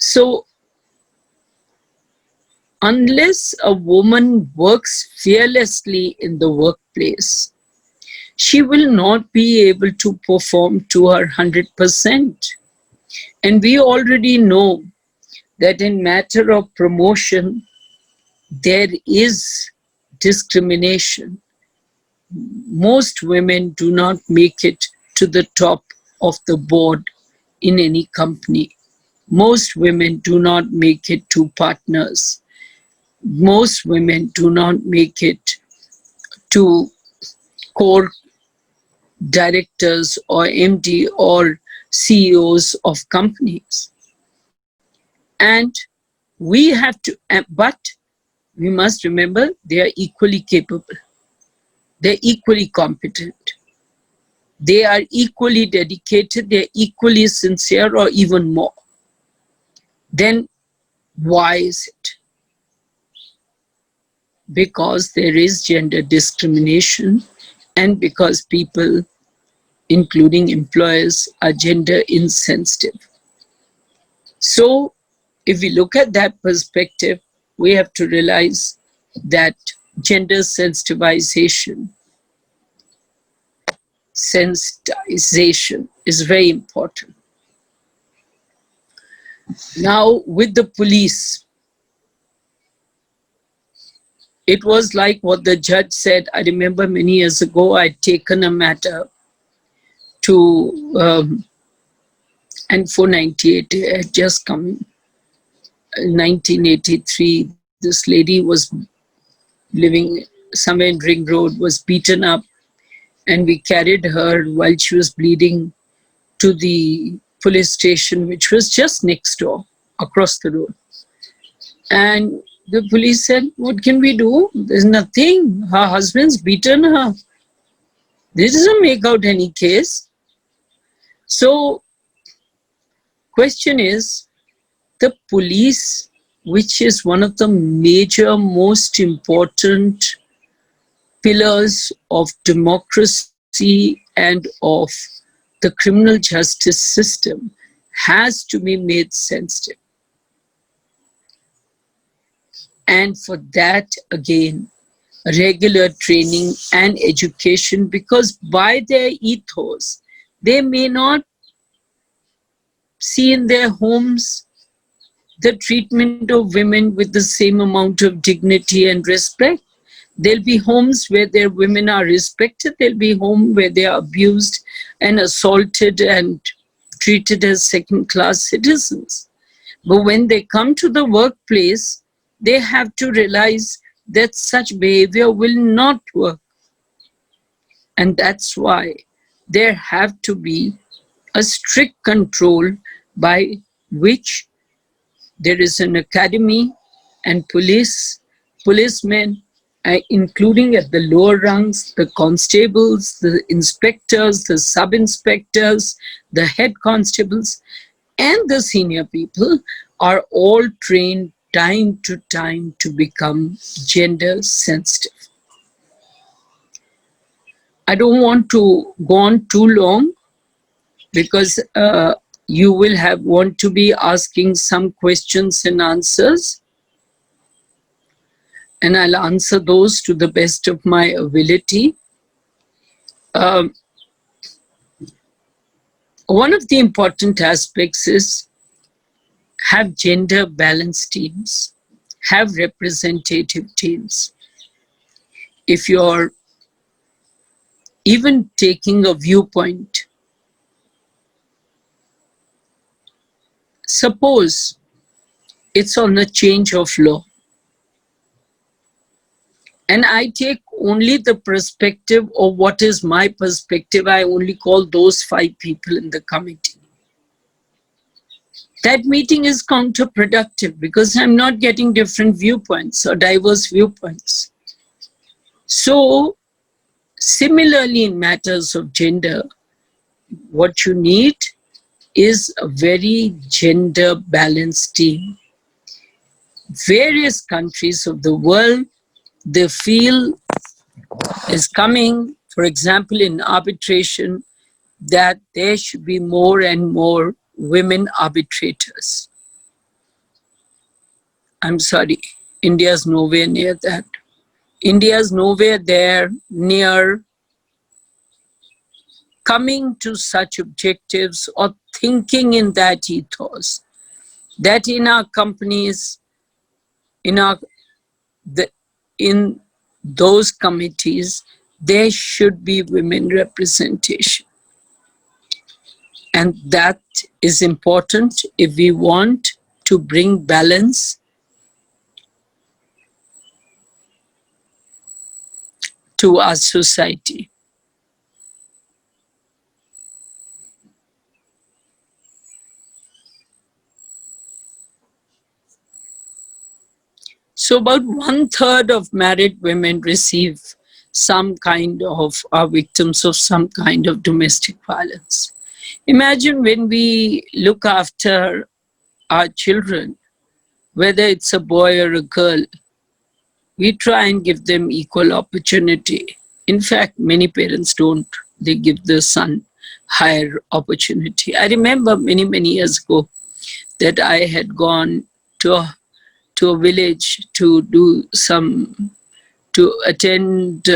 So, unless a woman works fearlessly in the workplace, she will not be able to perform to her 100%. And we already know that in matter of promotion, there is discrimination. Most women do not make it to the top of the board in any company. Most women do not make it to partners. Most women do not make it to core directors or MD or CEOs of companies. And we have to, but we must remember they are equally capable. They're equally competent. They are equally dedicated. They're equally sincere or even more. Then why is it? Because there is gender discrimination and because people, including employers, are gender insensitive. So if we look at that perspective, we have to realize that gender sensitization is very important. Now, with the police, it was like what the judge said. I remember many years ago, I'd taken a matter to, and 498 had just come. In 1983, this lady was living somewhere in Ring Road, was beaten up, and we carried her while she was bleeding to the police station, which was just next door, across the road. And the police said, what can we do? There's nothing. Her husband's beaten her. This doesn't make out any case. So, question is, the police, which is one of the major, most important pillars of democracy and of the criminal justice system, has to be made sensitive. And for that, again, regular training and education, because by their ethos, they may not see in their homes the treatment of women with the same amount of dignity and respect. There'll be homes where their women are respected. There'll be homes where they are abused and assaulted and treated as second-class citizens. But when they come to the workplace, they have to realize that such behavior will not work. And that's why there have to be a strict control by which there is an academy and policemen including at the lower ranks, the constables, the inspectors, the sub-inspectors, the head constables, and the senior people are all trained time to time to become gender sensitive. I don't want to go on too long because you will want to be asking some questions and answers, and I'll answer those to the best of my ability. One of the important aspects is have gender balanced teams, have representative teams. If you're even taking a viewpoint, suppose it's on a change of law, and I take only the perspective of what is my perspective. I only call those 5 people in the committee. That meeting is counterproductive because I'm not getting different viewpoints or diverse viewpoints. So, similarly in matters of gender, what you need is a very gender balanced team. Various countries of the world, they feel is coming, for example, in arbitration, that there should be more and more women arbitrators. I'm sorry, India's nowhere near that. India's nowhere there near coming to such objectives or thinking in that ethos, that in our companies, in those committees, there should be women representation. And that is important if we want to bring balance to our society. So about 1/3 of married women receive some kind of, are victims of some kind of domestic violence. Imagine when we look after our children, whether it's a boy or a girl, we try and give them equal opportunity. In fact, many parents don't. They give the son higher opportunity. I remember many, many years ago that I had gone to a village to attend.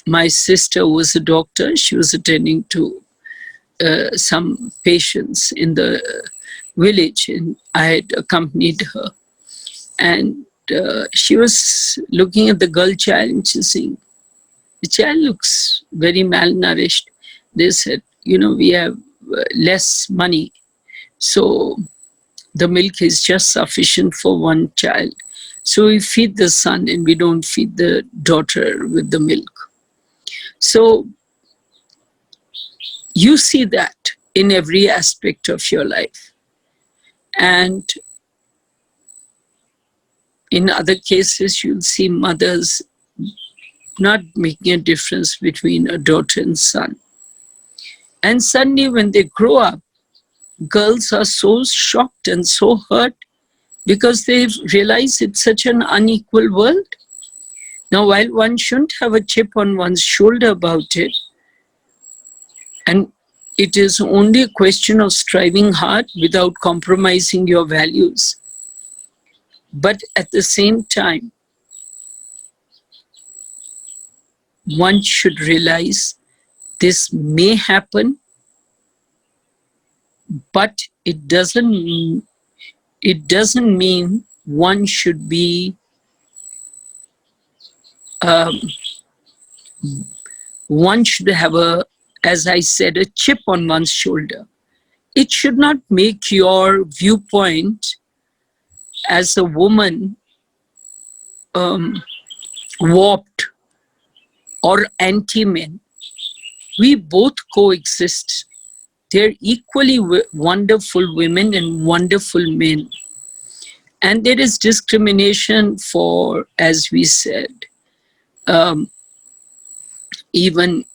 My sister was a doctor. She was attending to some patients in the village, and I had accompanied her. And she was looking at the girl child and she's saying, the child looks very malnourished. They said, we have less money, so the milk is just sufficient for one child. So we feed the son and we don't feed the daughter with the milk. So you see that in every aspect of your life. And in other cases, you'll see mothers not making a difference between a daughter and son. And suddenly when they grow up, girls are so shocked and so hurt because they realize it's such an unequal world. Now, while one shouldn't have a chip on one's shoulder about it, and it is only a question of striving hard without compromising your values. But at the same time, one should realize this may happen, but it doesn't mean one should be one should have as I said, a chip on one's shoulder. It should not make your viewpoint as a woman warped or anti-men. We both coexist. They're equally wonderful women and wonderful men. And there is discrimination for, as we said, um, even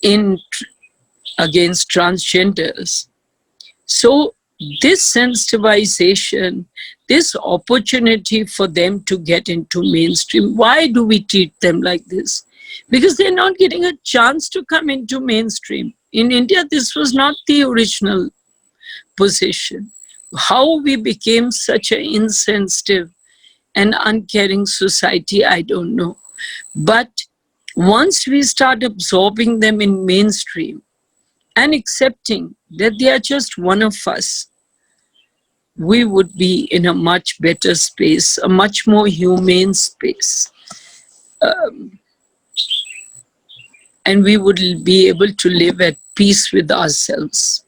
in against transgenders. So this sensitization, this opportunity for them to get into mainstream, why do we treat them like this? Because they're not getting a chance to come into mainstream. In India, this was not the original position. How we became such an insensitive and uncaring society, I don't know. But once we start absorbing them in mainstream and accepting that they are just one of us, we would be in a much better space, a much more humane space. And we would be able to live at peace with ourselves.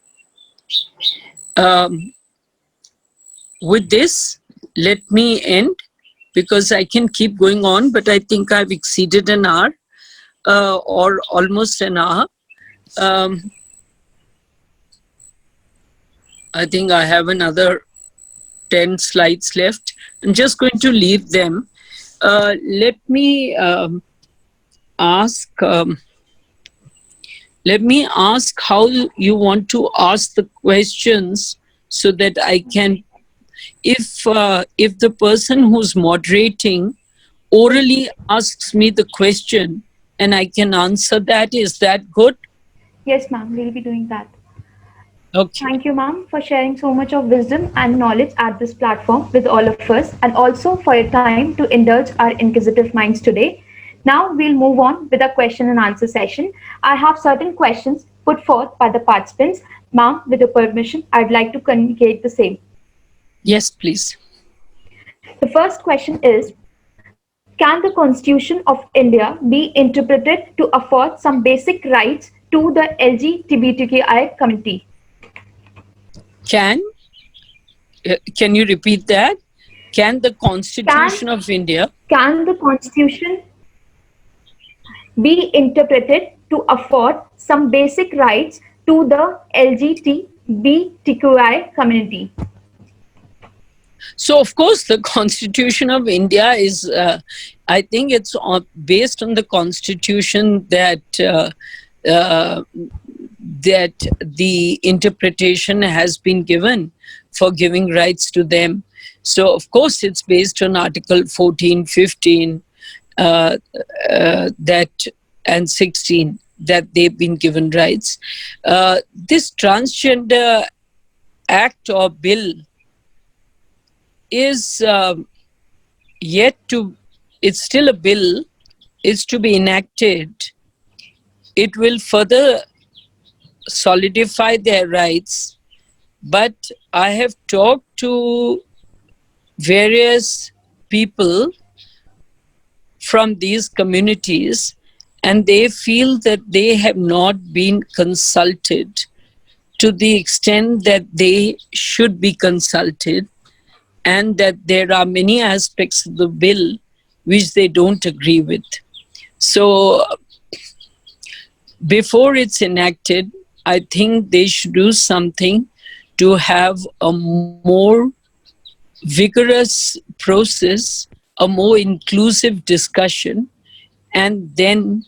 With this, let me end, because I can keep going on, but I think I've exceeded an hour or almost an hour. I think I have another 10 slides left. I'm just going to leave them. Let me ask how you want to ask the questions, so that I can, if the person who's moderating orally asks me the question and I can answer that, is that good? Yes, ma'am, we'll be doing that. Okay. Thank you, ma'am, for sharing so much of wisdom and knowledge at this platform with all of us, and also for your time to indulge our inquisitive minds today. Now we'll move on with a question and answer session. I have certain questions put forth by the participants. Ma'am, with your permission, I'd like to communicate the same. Yes, please. The first question is, can the Constitution of India be interpreted to afford some basic rights to the LGBTQI community? Can you repeat that? Can the Constitution of India... Can the Constitution be interpreted to afford some basic rights to the LGBTQI community? So, of course, the Constitution of India is, I think it's based on the Constitution that the interpretation has been given for giving rights to them. So, of course, it's based on Article 14, 15, and 16, that they've been given rights. This transgender act or bill is it's still a bill, is to be enacted. It will further solidify their rights. But I have talked to various people from these communities, and they feel that they have not been consulted to the extent that they should be consulted, and that there are many aspects of the bill which they don't agree with. So before it's enacted, I think they should do something to have a more vigorous process, a more inclusive discussion, and then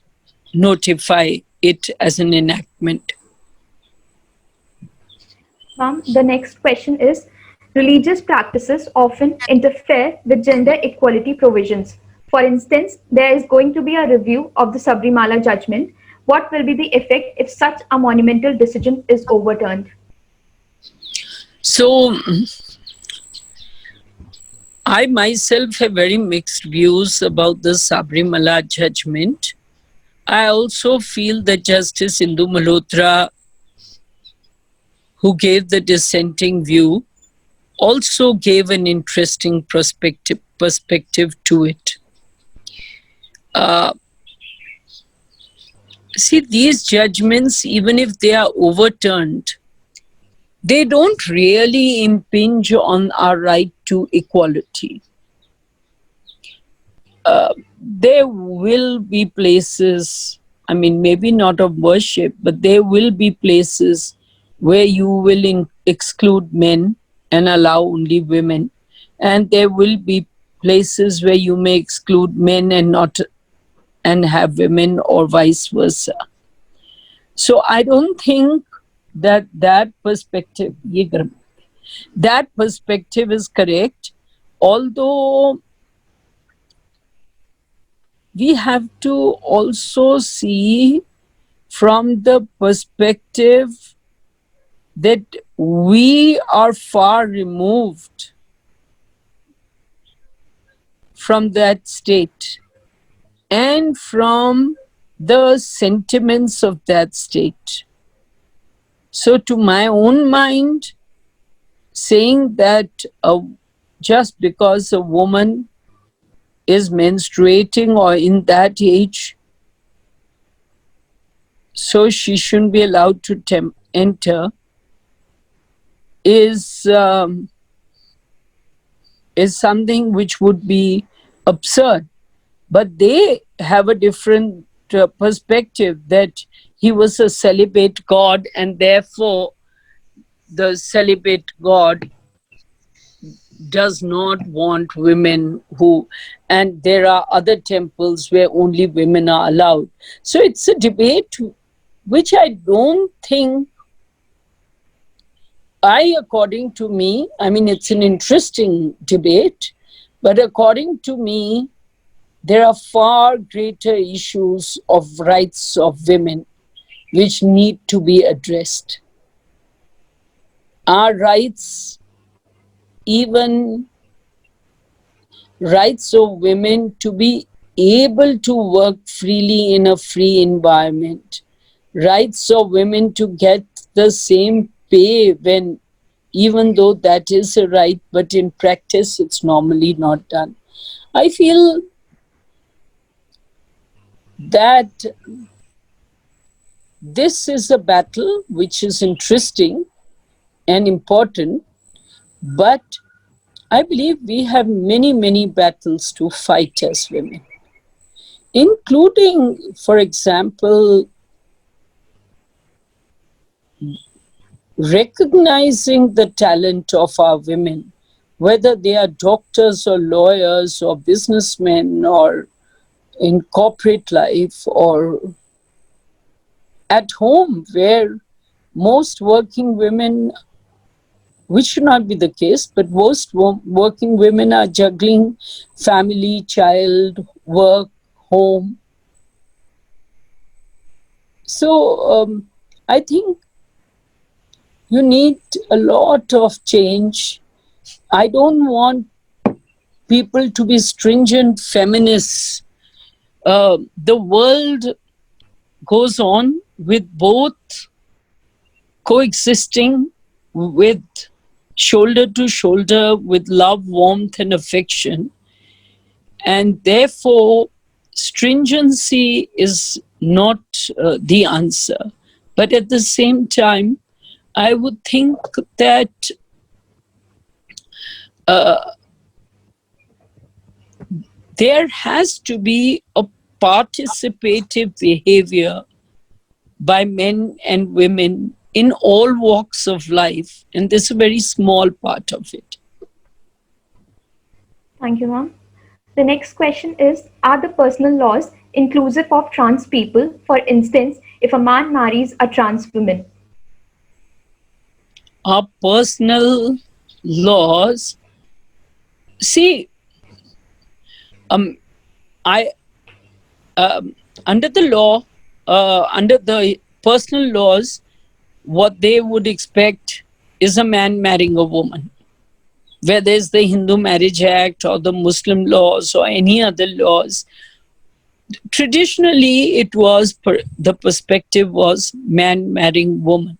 notify it as an enactment. Ma'am, the next question is, religious practices often interfere with gender equality provisions. For instance, there is going to be a review of the Sabrimala judgment. What will be the effect if such a monumental decision is overturned? So, I myself have very mixed views about the Sabrimala judgment. I also feel that Justice Indu Malhotra, who gave the dissenting view, also gave an interesting perspective to it. See, these judgments, even if they are overturned, they don't really impinge on our right to equality. There will be places, I mean, maybe not of worship, but there will be places where you will exclude men and allow only women. And there will be places where you may exclude men and not and have women, or vice versa. So I don't think that perspective is correct, although we have to also see from the perspective that we are far removed from that state and from the sentiments of that state. So to my own mind, saying that just because a woman is menstruating or in that age, so she shouldn't be allowed to enter is something which would be absurd. But they have a different perspective, that he was a celibate god, and therefore the celibate god does not want women who, and there are other temples where only women are allowed. So it's a debate which I don't think, according to me, I mean, it's an interesting debate, but according to me, there are far greater issues of rights of women which need to be addressed. Our rights, even rights of women to be able to work freely in a free environment, rights of women to get the same pay when, even though that is a right, but in practice it's normally not done. I feel that this is a battle which is interesting and important, but I believe we have many, many battles to fight as women, including, for example, recognizing the talent of our women, whether they are doctors or lawyers or businessmen or in corporate life or at home, where most working women, which should not be the case, but most working women are juggling family, child, work, home. So I think you need a lot of change. I don't want people to be stringent feminists. The world goes on with both coexisting, with shoulder to shoulder, with love, warmth, and affection. And therefore, stringency is not the answer. But at the same time, I would think that there has to be a participative behavior by men and women in all walks of life. And this is a very small part of it. Thank you, ma'am. The next question is, are the personal laws inclusive of trans people? For instance, if a man marries a trans woman. Our personal laws, see, I under the law, under the personal laws, what they would expect is a man marrying a woman. Whether it's the Hindu Marriage Act or the Muslim laws or any other laws, traditionally it was the perspective was man marrying woman.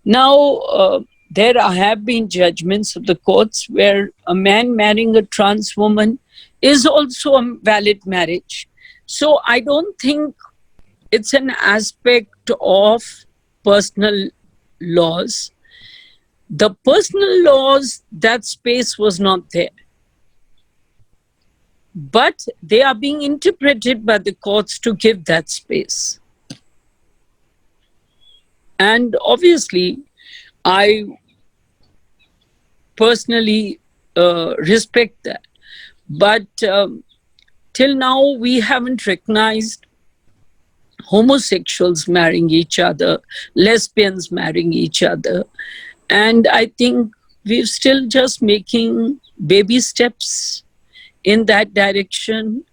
Now there have been judgments of the courts where a man marrying a trans woman is also a valid marriage. So I don't think it's an aspect of personal laws. The personal laws, that space was not there. But they are being interpreted by the courts to give that space. And obviously, I personally respect that. But till now we haven't recognized homosexuals marrying each other, lesbians marrying each other. And I think we're still just making baby steps in that direction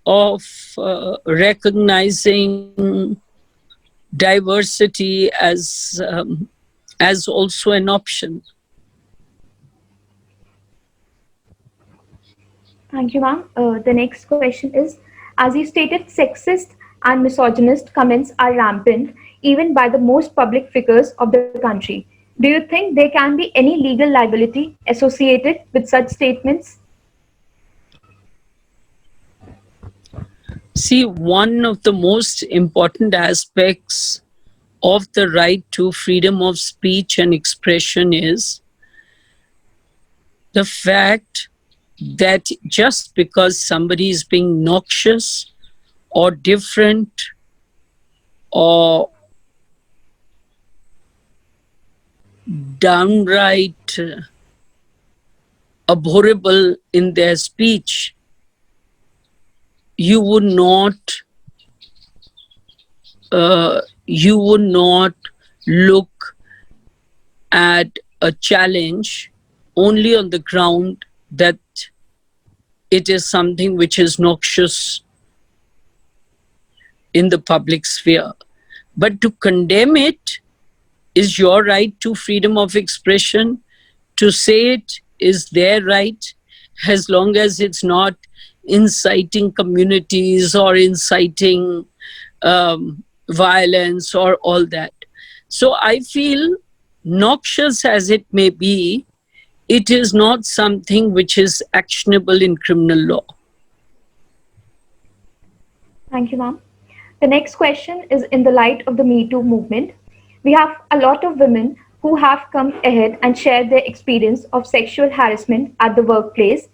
of recognizing diversity as also an option. Thank you, ma'am. The next question is, as you stated, sexist and misogynist comments are rampant, even by the most public figures of the country. Do you think there can be any legal liability associated with such statements? See, one of the most important aspects of the right to freedom of speech and expression is the fact that just because somebody is being noxious or different or downright abhorrible in their speech, you would not look at a challenge only on the ground that it is something which is noxious in the public sphere. But to condemn it is your right to freedom of expression. To say it is their right, as long as it's not inciting communities or inciting violence or all that. So I feel, noxious as it may be, it is not something which is actionable in criminal law. Thank you, ma'am. The next question is in the light of the Me Too movement. We have a lot of women who have come ahead and shared their experience of sexual harassment at the workplace.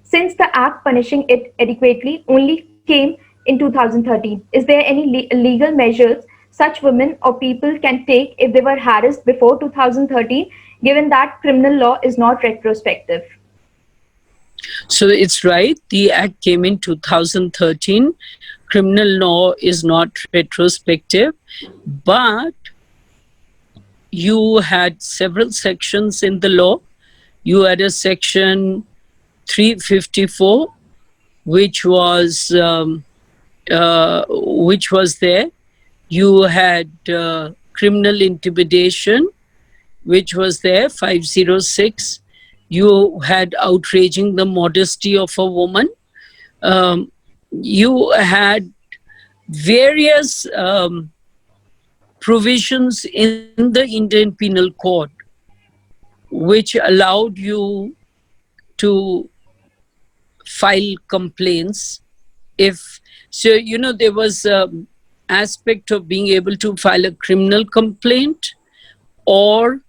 Since the act punishing it adequately only came in 2013, is there any legal measures such women or people can take if they were harassed before 2013, given that criminal law is not retrospective? So it's right, the act came in 2013. Criminal law is not retrospective, but you had several sections in the law. You had a section 354, which was there. You had criminal intimidation, which was there, 506. You had outraging the modesty of a woman. You had various provisions in the Indian Penal Code which allowed you to file complaints. There was an aspect of being able to file a criminal complaint, or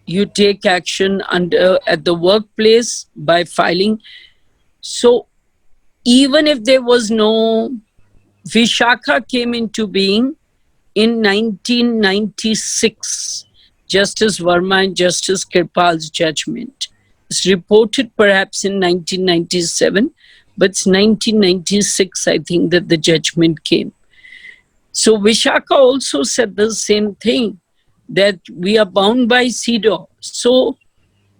you take action at the workplace by filing. So even if there was no, Vishakha came into being in 1996, Justice Verma and Justice Kirpal's judgment. It's reported perhaps in 1997, but it's 1996, I think, that the judgment came. So Vishakha also said the same thing, that we are bound by CEDAW. So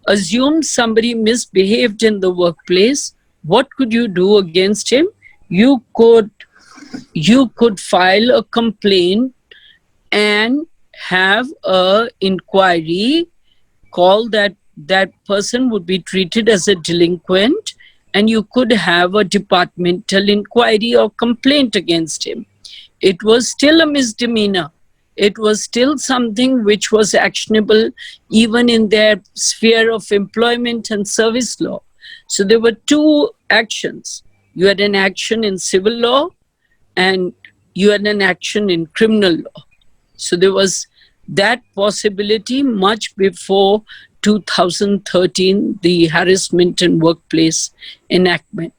assume somebody misbehaved in the workplace, what could you do against him? You could file a complaint and have an inquiry, call that person would be treated as a delinquent, and you could have a departmental inquiry or complaint against him. It was still a misdemeanor. It was still something which was actionable even in their sphere of employment and service law. So there were two actions. You had an action in civil law and you had an action in criminal law. So there was that possibility much before 2013, the harassment in workplace enactment.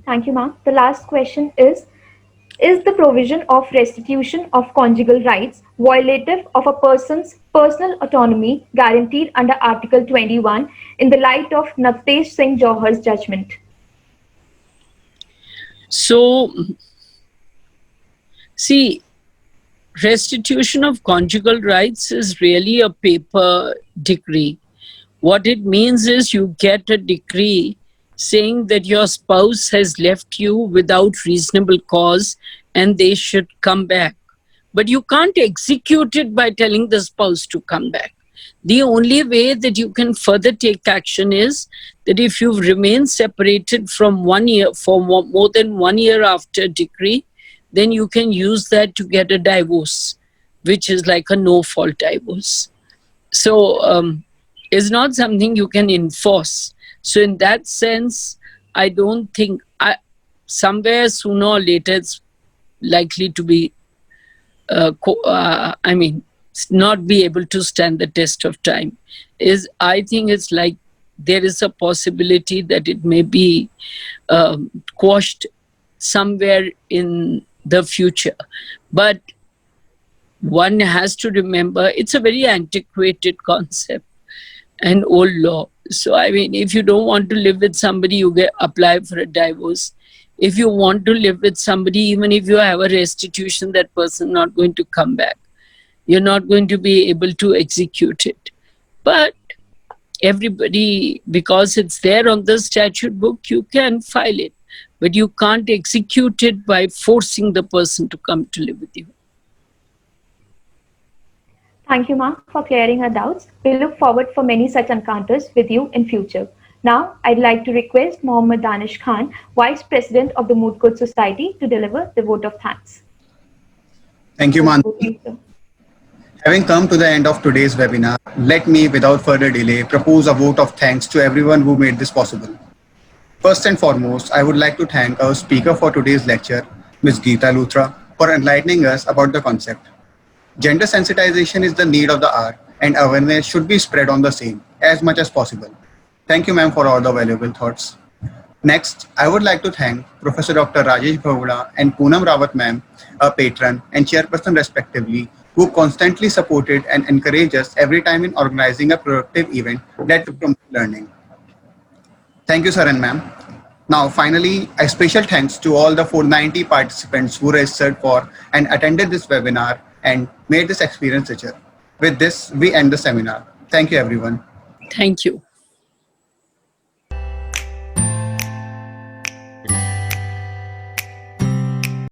Thank you, ma'am. The last question is the provision of restitution of conjugal rights violative of a person's personal autonomy guaranteed under Article 21 in the light of Navtesh Singh Johhar's judgment? So, see, restitution of conjugal rights is really a paper decree. What it means is you get a decree saying that your spouse has left you without reasonable cause and they should come back. But you can't execute it by telling the spouse to come back. The only way that you can further take action is that if you've remained separated from 1 year for more than 1 year after decree, then you can use that to get a divorce, which is like a no-fault divorce. So it's not something you can enforce. So in that sense, I don't think somewhere sooner or later it's likely to be, not be able to stand the test of time. I think it's like there is a possibility that it may be quashed somewhere in the future. But one has to remember it's a very antiquated concept and old law. So, I mean, if you don't want to live with somebody, you apply for a divorce. If you want to live with somebody, even if you have a restitution, that person not going to come back. You're not going to be able to execute it. But everybody, because it's there on the statute book, you can file it. But you can't execute it by forcing the person to come to live with you. Thank you, ma'am, for clearing our doubts. We look forward for many such encounters with you in future. Now, I'd like to request Mohammad Danish Khan, Vice President of the Moot Court Society, to deliver the vote of thanks. Thank you, Mansi. Having come to the end of today's webinar, let me, without further delay, propose a vote of thanks to everyone who made this possible. First and foremost, I would like to thank our speaker for today's lecture, Ms. Geeta Luthra, for enlightening us about the concept. Gender sensitization is the need of the hour, and awareness should be spread on the same as much as possible. Thank you, ma'am, for all the valuable thoughts. Next, I would like to thank Professor Dr. Rajesh Bhavura and Poonam Rawat, ma'am, a patron and chairperson respectively, who constantly supported and encouraged us every time in organizing a productive event that promotes learning. Thank you, sir and ma'am. Now, finally, a special thanks to all the 490 participants who registered for and attended this webinar and made this experience richer. With this, we end the seminar. Thank you, everyone. Thank you.